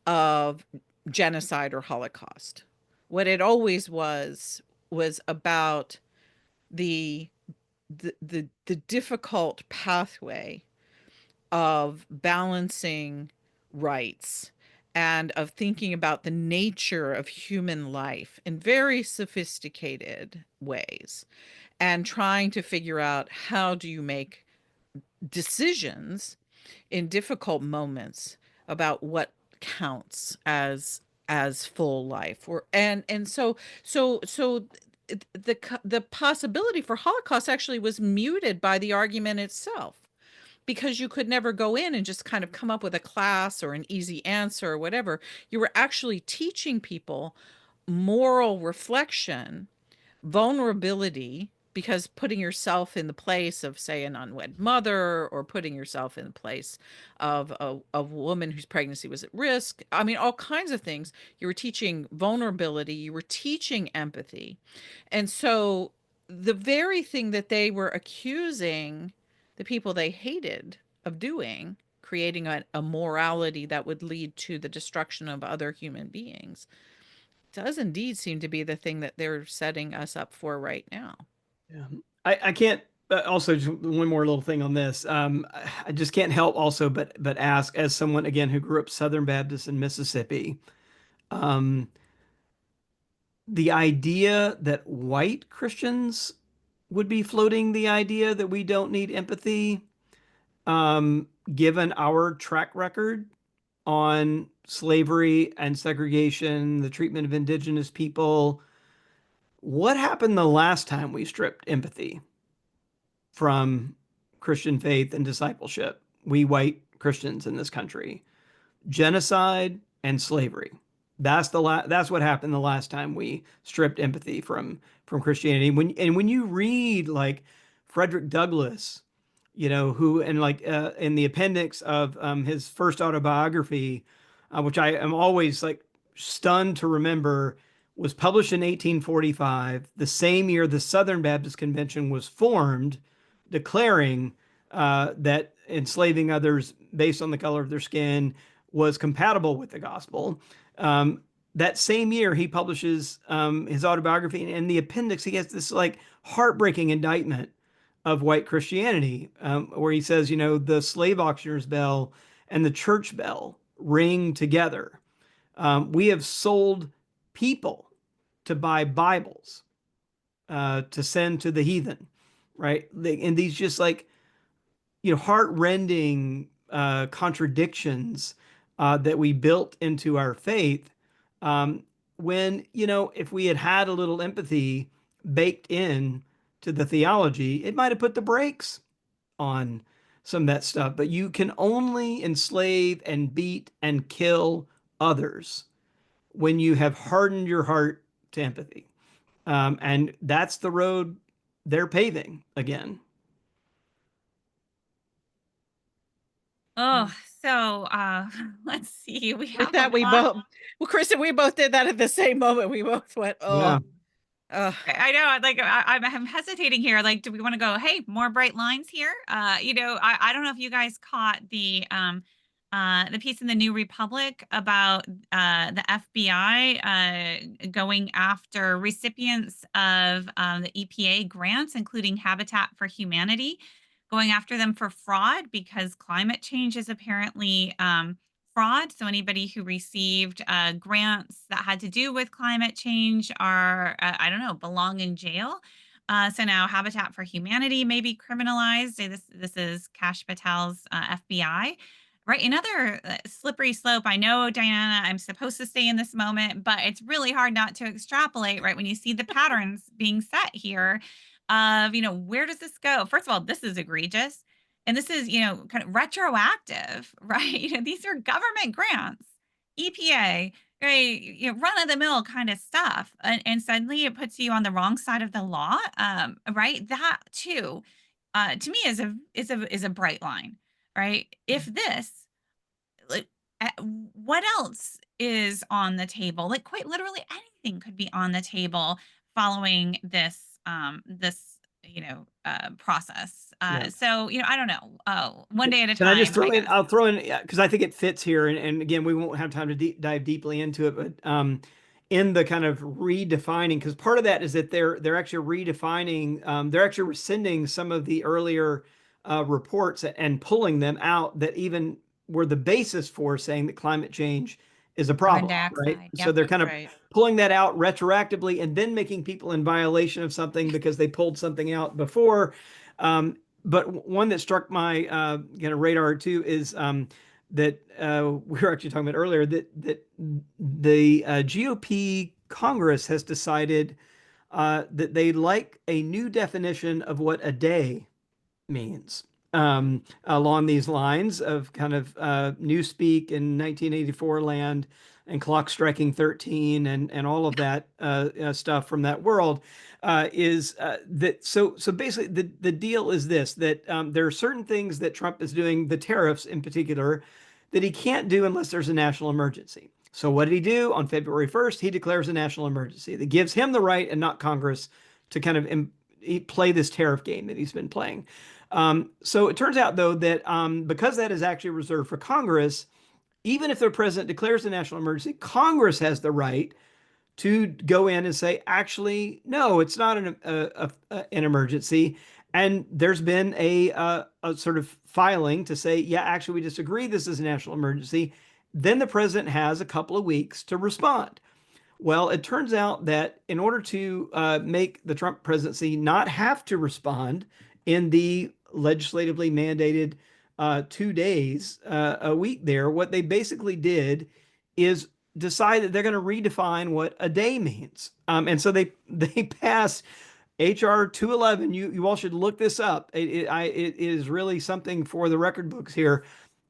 Speaker 3: of genocide or Holocaust. What it always was about the the difficult pathway of balancing rights and of thinking about the nature of human life in very sophisticated ways and trying to figure out how do you make decisions in difficult moments about what counts as full life or and so the possibility for Holocaust actually was muted by the argument itself, because you could never go in and just kind of come up with a class or an easy answer or whatever. You were actually teaching people moral reflection, vulnerability, because putting yourself in the place of, say, an unwed mother, or putting yourself in the place of a woman whose pregnancy was at risk. I mean, all kinds of things. You were teaching vulnerability, you were teaching empathy. And so the very thing that they were accusing the people they hated of doing, creating a morality that would lead to the destruction of other human beings, does indeed seem to be the thing that they're setting us up for right now.
Speaker 2: Yeah. I can't also just one more little thing on this. I just can't help also but ask, as someone again who grew up Southern Baptist in Mississippi, um, the idea that white Christians would be floating the idea that we don't need empathy, given our track record on slavery and segregation, the treatment of indigenous people. What happened the last time we stripped empathy from Christian faith and discipleship? We white Christians in this country. Genocide and slavery. That's what happened the last time we stripped empathy from Christianity. When you read like Frederick Douglass, you know, who and like in the appendix of his first autobiography, which I am always like stunned to remember, was published in 1845, the same year the Southern Baptist Convention was formed, declaring that enslaving others based on the color of their skin was compatible with the gospel. That same year, he publishes his autobiography, and in the appendix, he has this like heartbreaking indictment of white Christianity, where he says, you know, the slave auctioneer's bell and the church bell ring together. We have sold people to buy Bibles to send to the heathen, right? And these just like, you know, heart-rending contradictions that we built into our faith. When, you know, if we had had a little empathy baked in to the theology, it might have put the brakes on some of that stuff. But you can only enslave and beat and kill others when you have hardened your heart to empathy. And that's the road they're paving again.
Speaker 1: Oh, so let's see. We
Speaker 3: Like
Speaker 1: have a
Speaker 3: that, we
Speaker 1: lot.
Speaker 3: both, well, Kristen, we both did that at the same moment. We both went,
Speaker 2: Yeah.
Speaker 3: oh,
Speaker 1: I know, like I'm hesitating here. Like, do we want to go, hey, more bright lines here? You know, I don't know if you guys caught the piece in the New Republic about the FBI going after recipients of the EPA grants, including Habitat for Humanity, going after them for fraud because climate change is apparently fraud. So anybody who received grants that had to do with climate change are, I don't know, belong in jail. So now Habitat for Humanity may be criminalized. This is Kash Patel's FBI. Right. Another slippery slope. I know, Diana, I'm supposed to stay in this moment, but it's really hard not to extrapolate, right? When you see the patterns being set here of, you know, where does this go? First of all, this is egregious. And this is, you know, kind of retroactive, right? You know, these are government grants, EPA, right, run of the mill kind of stuff, and suddenly it puts you on the wrong side of the law, right? That too, to me is a bright line, right? If this, like, what else is on the table? Like, quite literally anything could be on the table following this process.
Speaker 2: Yeah.
Speaker 1: So I don't know. One day at a
Speaker 2: Can I just
Speaker 1: time,
Speaker 2: throw
Speaker 1: I
Speaker 2: in?
Speaker 1: guess.
Speaker 2: I'll throw in because I think it fits here, and again, we won't have time to dive deeply into it, but in the kind of redefining, because part of that is that they're actually redefining, they're actually rescinding some of the earlier reports and pulling them out that even were the basis for saying that climate change is a
Speaker 1: Carbon
Speaker 2: problem, right?
Speaker 1: dioxide.
Speaker 2: So
Speaker 1: Yep.
Speaker 2: they're kind of
Speaker 3: Right.
Speaker 2: pulling that out retroactively and then making people in violation of something because they pulled something out before. But one that struck my radar too is that we were actually talking about earlier that the GOP Congress has decided that they like a new definition of what a day means, along these lines of kind of newspeak in 1984 land and clock striking 13 and all of that stuff from that world, is that so basically the deal is this, that there are certain things that Trump is doing, the tariffs in particular, that he can't do unless there's a national emergency. So what did he do on February 1st? He declares a national emergency that gives him the right and not Congress to kind of play this tariff game that he's been playing. So it turns out, though, that because that is actually reserved for Congress, even if the president declares a national emergency, Congress has the right to go in and say, actually, no, it's not an emergency. And there's been a sort of filing to say, yeah, actually, we disagree. This is a national emergency. Then the president has a couple of weeks to respond. Well, it turns out that in order to make the Trump presidency not have to respond in the legislatively mandated 2 days a week there, what they basically did is decide that they're going to redefine what a day means. And so they passed HR 211. You all should look this up. It is really something for the record books here.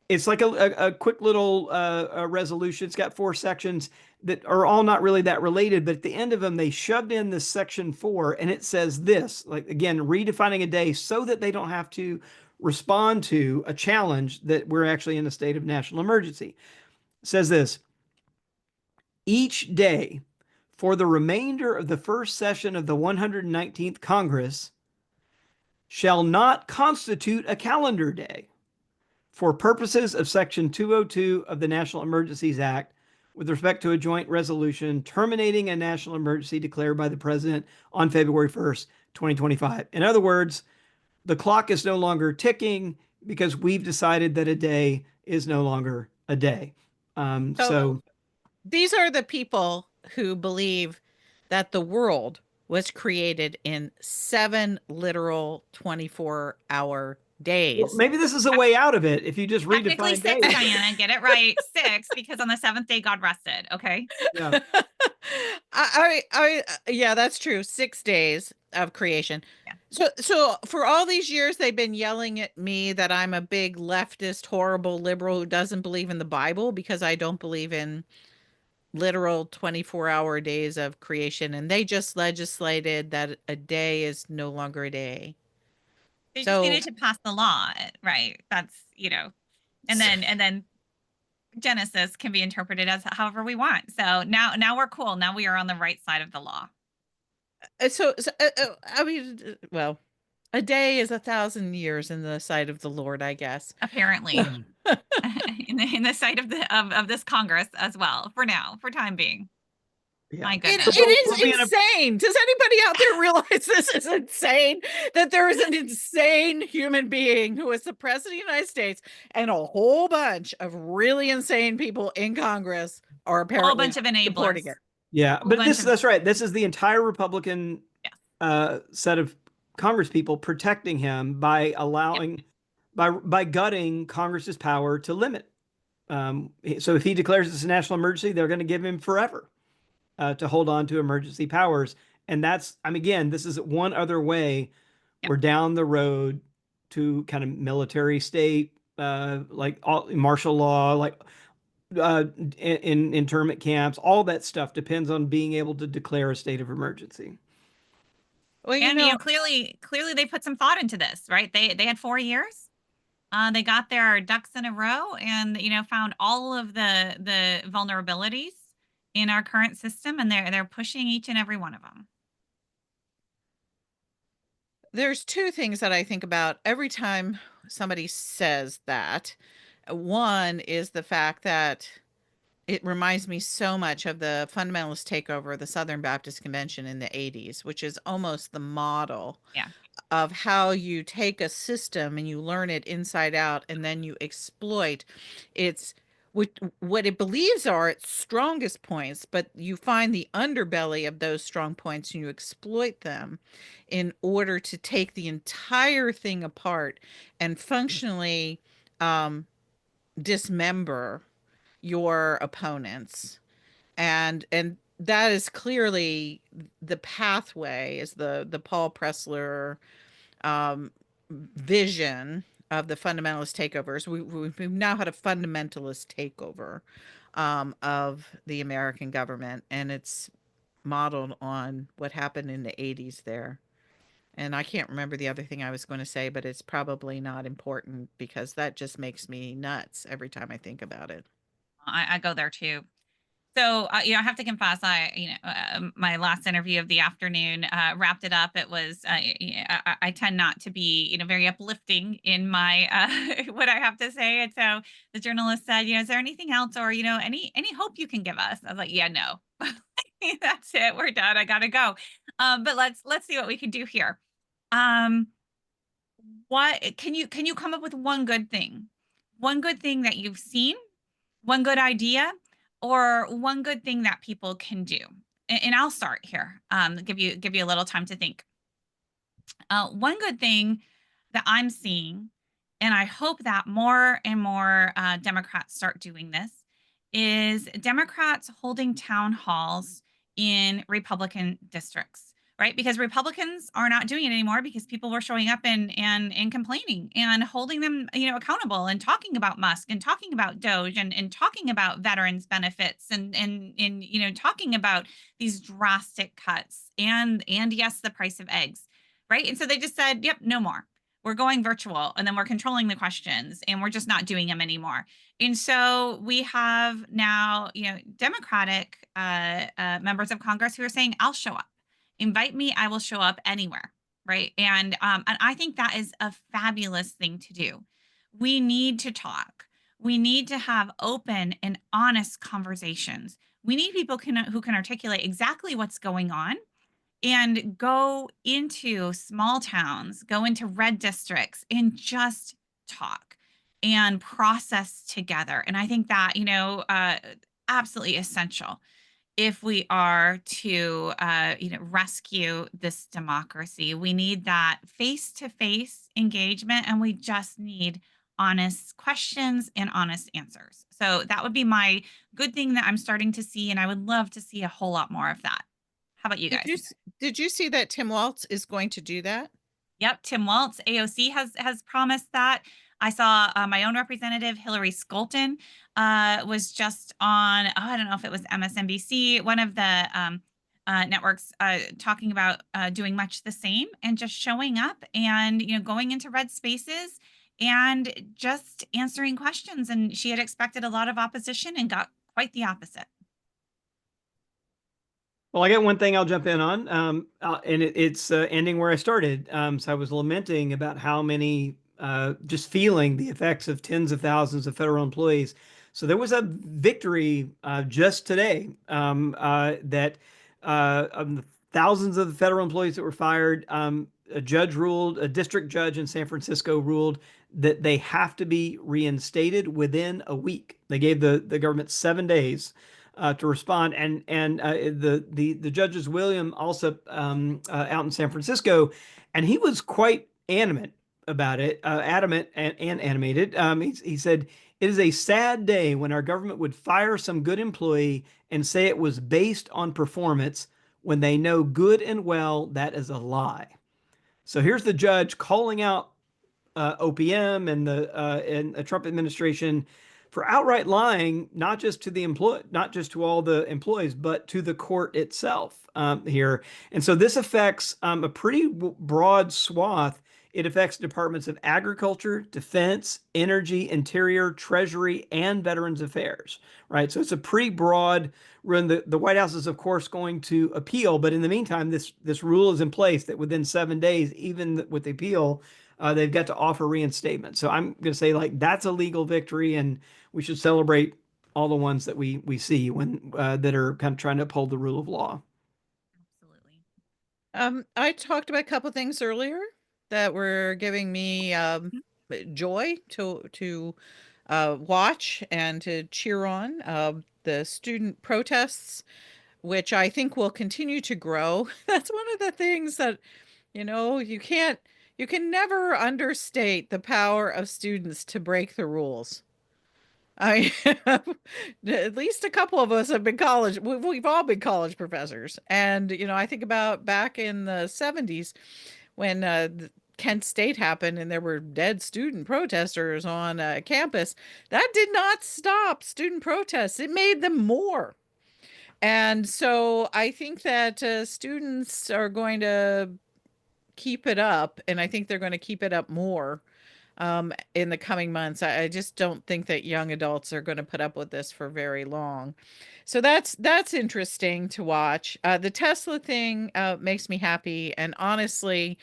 Speaker 2: It's like a quick little a resolution. It's got 4 sections that are all not really that related, but at the end of them, they shoved in this section 4, and it says this, like, again, redefining a day so that they don't have to respond to a challenge that we're actually in a state of national emergency. It says this: each day for the remainder of the first session of the 119th Congress shall not constitute a calendar day for purposes of Section 202 of the National Emergencies Act, with respect to a joint resolution terminating a national emergency declared by the president on February 1st, 2025. In other words, the clock is no longer ticking because we've decided that a day is no longer a day. So
Speaker 3: these are the people who believe that the world was created in 7 literal 24-hour days.
Speaker 2: maybe this is a way out of it if you just
Speaker 1: Technically
Speaker 2: redefine
Speaker 1: 6,
Speaker 2: days.
Speaker 1: Diana. Get it right. 6, because on the 7th day God rested. Okay.
Speaker 2: Yeah.
Speaker 3: Yeah, that's true. 6 days of creation.
Speaker 1: Yeah.
Speaker 3: So for all these years, they've been yelling at me that I'm a big leftist, horrible liberal who doesn't believe in the Bible because I don't believe in literal 24-hour days of creation. And they just legislated that a day is no longer a day.
Speaker 1: They just
Speaker 3: So
Speaker 1: needed to pass the law, right? That's, and then Genesis can be interpreted as however we want. So now we're cool. Now we are on the right side of the law.
Speaker 3: I mean, well, a day is 1,000 years in the sight of the Lord, I guess.
Speaker 1: Apparently, in the sight of this Congress as well. For now, for time being.
Speaker 2: Yeah.
Speaker 1: My
Speaker 3: It
Speaker 1: goodness.
Speaker 3: is insane. Does anybody out there realize this is insane? That there is an insane human being who is the president of the United States, and a whole bunch of really insane people in Congress are
Speaker 1: A
Speaker 3: apparently
Speaker 1: whole bunch of
Speaker 3: supporting
Speaker 1: enablers.
Speaker 3: it.
Speaker 2: Yeah,
Speaker 1: Whole
Speaker 2: but
Speaker 1: bunch
Speaker 2: that's right. This is the entire Republican
Speaker 1: Yes.
Speaker 2: set of Congress people protecting him by allowing by gutting Congress's power to limit. So if he declares this a national emergency, they're going to give him forever to hold on to emergency powers. And that's, again, this is one other way we're down the road to kind of military state, like martial law, like in internment camps. All that stuff depends on being able to declare a state of emergency.
Speaker 3: Well,
Speaker 1: And clearly they put some thought into this, right? They had 4 years. They got their ducks in a row, and found all of the vulnerabilities in our current system, and they're pushing each and every one of them.
Speaker 3: there's two things that I think about every time somebody says that. One is the fact that it reminds me so much of the fundamentalist takeover of the Southern Baptist Convention in the 80s, which is almost the model
Speaker 1: Yeah.
Speaker 3: of how you take a system and you learn it inside out and then you exploit its what it believes are its strongest points, but you find the underbelly of those strong points and you exploit them in order to take the entire thing apart and functionally dismember your opponents. And that is clearly the pathway, is the Paul Pressler vision of the fundamentalist takeovers. We've now had a fundamentalist takeover of the American government, and it's modeled on what happened in the 80s there. And I can't remember the other thing I was going to say, but it's probably not important because that just makes me nuts every time I think about it.
Speaker 1: I go there too. So, I have to confess, my last interview of the afternoon wrapped it up. It was, I tend not to be, very uplifting in my what I have to say. And so the journalist said, is there anything else, or any hope you can give us? I was like, yeah, no, that's it. We're done. I gotta go. But let's see what we can do here. Um, what can you come up with one good thing? One good thing that you've seen, one good idea, or one good thing that people can do. And I'll start here. Give you a little time to think. One good thing that I'm seeing, and I hope that more and more Democrats start doing this, is Democrats holding town halls in Republican districts, right? Because Republicans are not doing it anymore because people were showing up and complaining and holding them, accountable, and talking about Musk and talking about Doge and talking about veterans benefits and talking about these drastic cuts and yes, the price of eggs, right? And so they just said, yep, no more. We're going virtual, and then we're controlling the questions, and we're just not doing them anymore. And so we have now, Democratic members of Congress who are saying, I'll show up. Invite me, I will show up anywhere, right? And I think that is a fabulous thing to do. We need to talk. We need to have open and honest conversations. We need people who can articulate exactly what's going on and go into small towns, go into red districts, and just talk and process together. And I think that, absolutely essential if we are to, rescue this democracy. We need that face-to-face engagement, and we just need honest questions and honest answers. So that would be my good thing that I'm starting to see, and I would love to see a whole lot more of that. How about you
Speaker 3: Did
Speaker 1: guys?
Speaker 3: did you see that Tim Walz is going to do that?
Speaker 1: Yep, Tim Walz, AOC has promised that. I saw my own representative, Hillary Skolton, was just on, I don't know if it was MSNBC, one of the networks, talking about doing much the same and just showing up and going into red spaces and just answering questions. And she had expected a lot of opposition and got quite the opposite.
Speaker 2: Well, I got one thing I'll jump in on, and it's ending where I started. So I was lamenting about how many, just feeling the effects of tens of thousands of federal employees. So there was a victory just today, that of the thousands of the federal employees that were fired, a district judge in San Francisco ruled that they have to be reinstated within a week. They gave the government 7 days to respond. And the judge's William also out in San Francisco, and he was quite adamant about it, adamant and animated. He said, "It is a sad day when our government would fire some good employee and say it was based on performance when they know good and well that is a lie." So here's the judge calling out OPM and the Trump administration for outright lying, not just to the not just to all the employees, but to the court itself here. And so this affects a pretty broad swath. It affects departments of agriculture, defense, energy, interior, treasury, and veterans affairs, right? So it's a pretty broad run. The White House is, of course, going to appeal, but in the meantime, this rule is in place that within 7 days, even with the appeal, they've got to offer reinstatement. So I'm going to say like that's a legal victory, and we should celebrate all the ones that we see when that are kind of trying to uphold the rule of law.
Speaker 1: Absolutely.
Speaker 3: I talked about a couple things earlier that were giving me joy to watch and to cheer on. The student protests, which I think will continue to grow. That's one of the things that, you can never understate the power of students to break the rules. I at least a couple of us have been college. We've all been college professors, and I think about back in the '70s when Kent State happened, and there were dead student protesters on campus. That did not stop student protests; it made them more. And so I think that students are going to keep it up, and I think they're going to keep it up more in the coming months. I just don't think that young adults are going to put up with this for very long. So that's interesting to watch. The Tesla thing makes me happy, and honestly,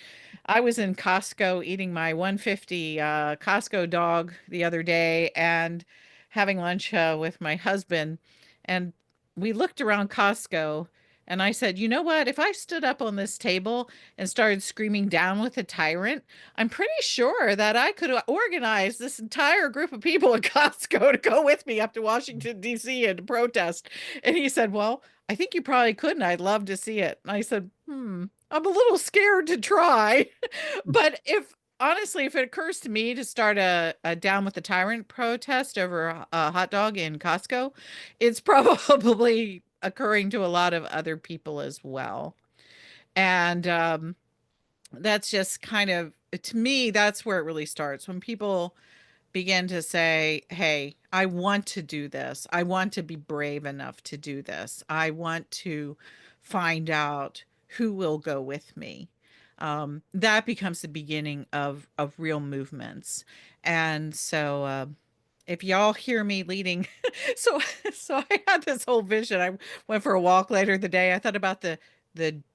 Speaker 3: I was in Costco eating my 150 Costco dog the other day and having lunch with my husband, and we looked around Costco. And I said, you know what? If I stood up on this table and started screaming down with a tyrant, I'm pretty sure that I could organize this entire group of people at Costco to go with me up to Washington, D.C. and to protest. And he said, well, I think you probably could, and I'd love to see it. And I said, I'm a little scared to try. But honestly, if it occurs to me to start a Down with the Tyrant protest over a hot dog in Costco, it's probably occurring to a lot of other people as well. And that's just kind of, to me, that's where it really starts. When people begin to say, hey, I want to do this. I want to be brave enough to do this. I want to find out who will go with me. That becomes the beginning of real movements. And so if y'all hear me leading, so I had this whole vision. I went for a walk later the day. I thought about the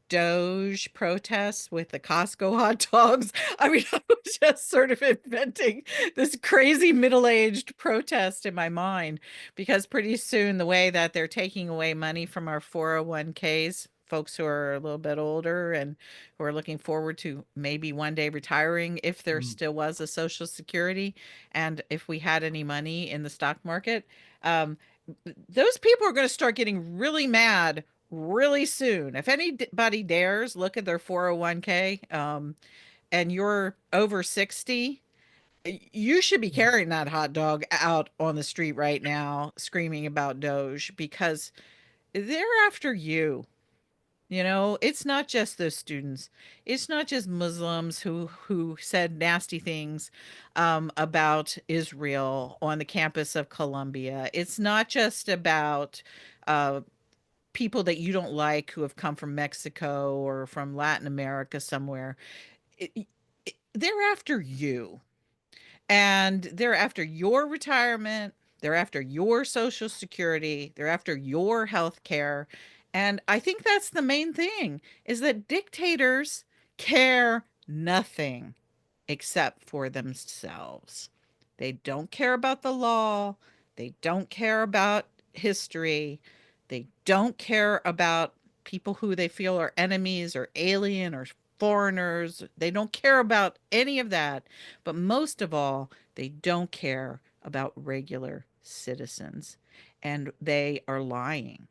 Speaker 3: Doge protests with the Costco hot dogs. I mean, I was just sort of inventing this crazy middle-aged protest in my mind, because pretty soon the way that they're taking away money from our 401ks, folks who are a little bit older and who are looking forward to maybe one day retiring, if there still was a Social Security, and if we had any money in the stock market, um, those people are going to start getting really mad really soon. If anybody dares look at their 401k, and you're over 60, you should be carrying that hot dog out on the street right now, screaming about Doge, because they're after you. It's not just those students. It's not just Muslims who said nasty things about Israel on the campus of Columbia. It's not just about uh, people that you don't like who have come from Mexico or from Latin America somewhere. They're after you, and they're after your retirement. They're after your Social Security. They're after your health care. And I think that's the main thing, is that dictators care nothing except for themselves. They don't care about the law. They don't care about history. They don't care about people who they feel are enemies or alien or foreigners. They don't care about any of that. But most of all, they don't care about regular citizens. And they are lying.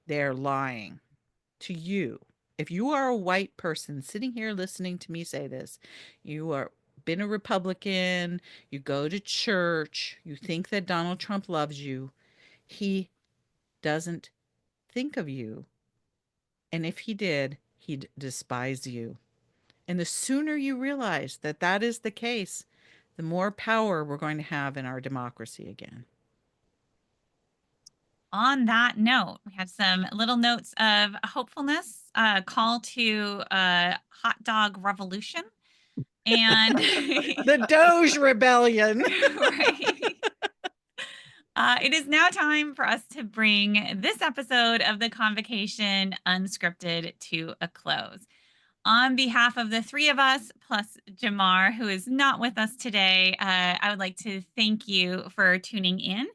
Speaker 3: They're lying to you. If you are a white person sitting here listening to me say this, you are been a Republican, you go to church, you think that Donald Trump loves you. He doesn't think of you. And if he did, he'd despise you. And the sooner you realize that that is the case, the more power we're going to have in our democracy again.
Speaker 1: On that note, we had some little notes of hopefulness, call to a hot dog revolution, and
Speaker 3: The Doge Rebellion.
Speaker 1: right. It is now time for us to bring this episode of the Convocation Unscripted to a close. On behalf of the three of us, plus Jamar, who is not with us today, I would like to thank you for tuning in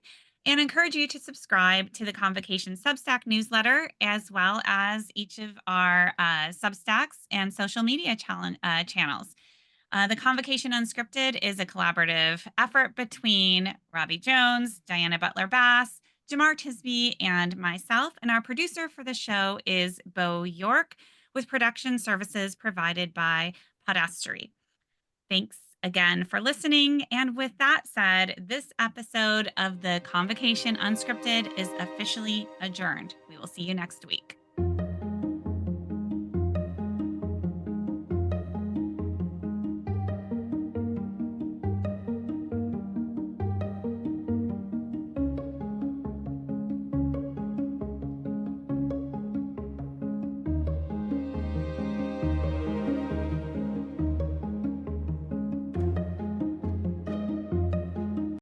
Speaker 1: and encourage you to subscribe to the Convocation Substack newsletter, as well as each of our Substacks and social media channels. The Convocation Unscripted is a collaborative effort between Robbie Jones, Diana Butler Bass, Jamar Tisby, and myself. And our producer for the show is Bo York, with production services provided by Podastery. Thanks again for listening. And with that said, this episode of the Convocation Unscripted is officially adjourned. We will see you next week.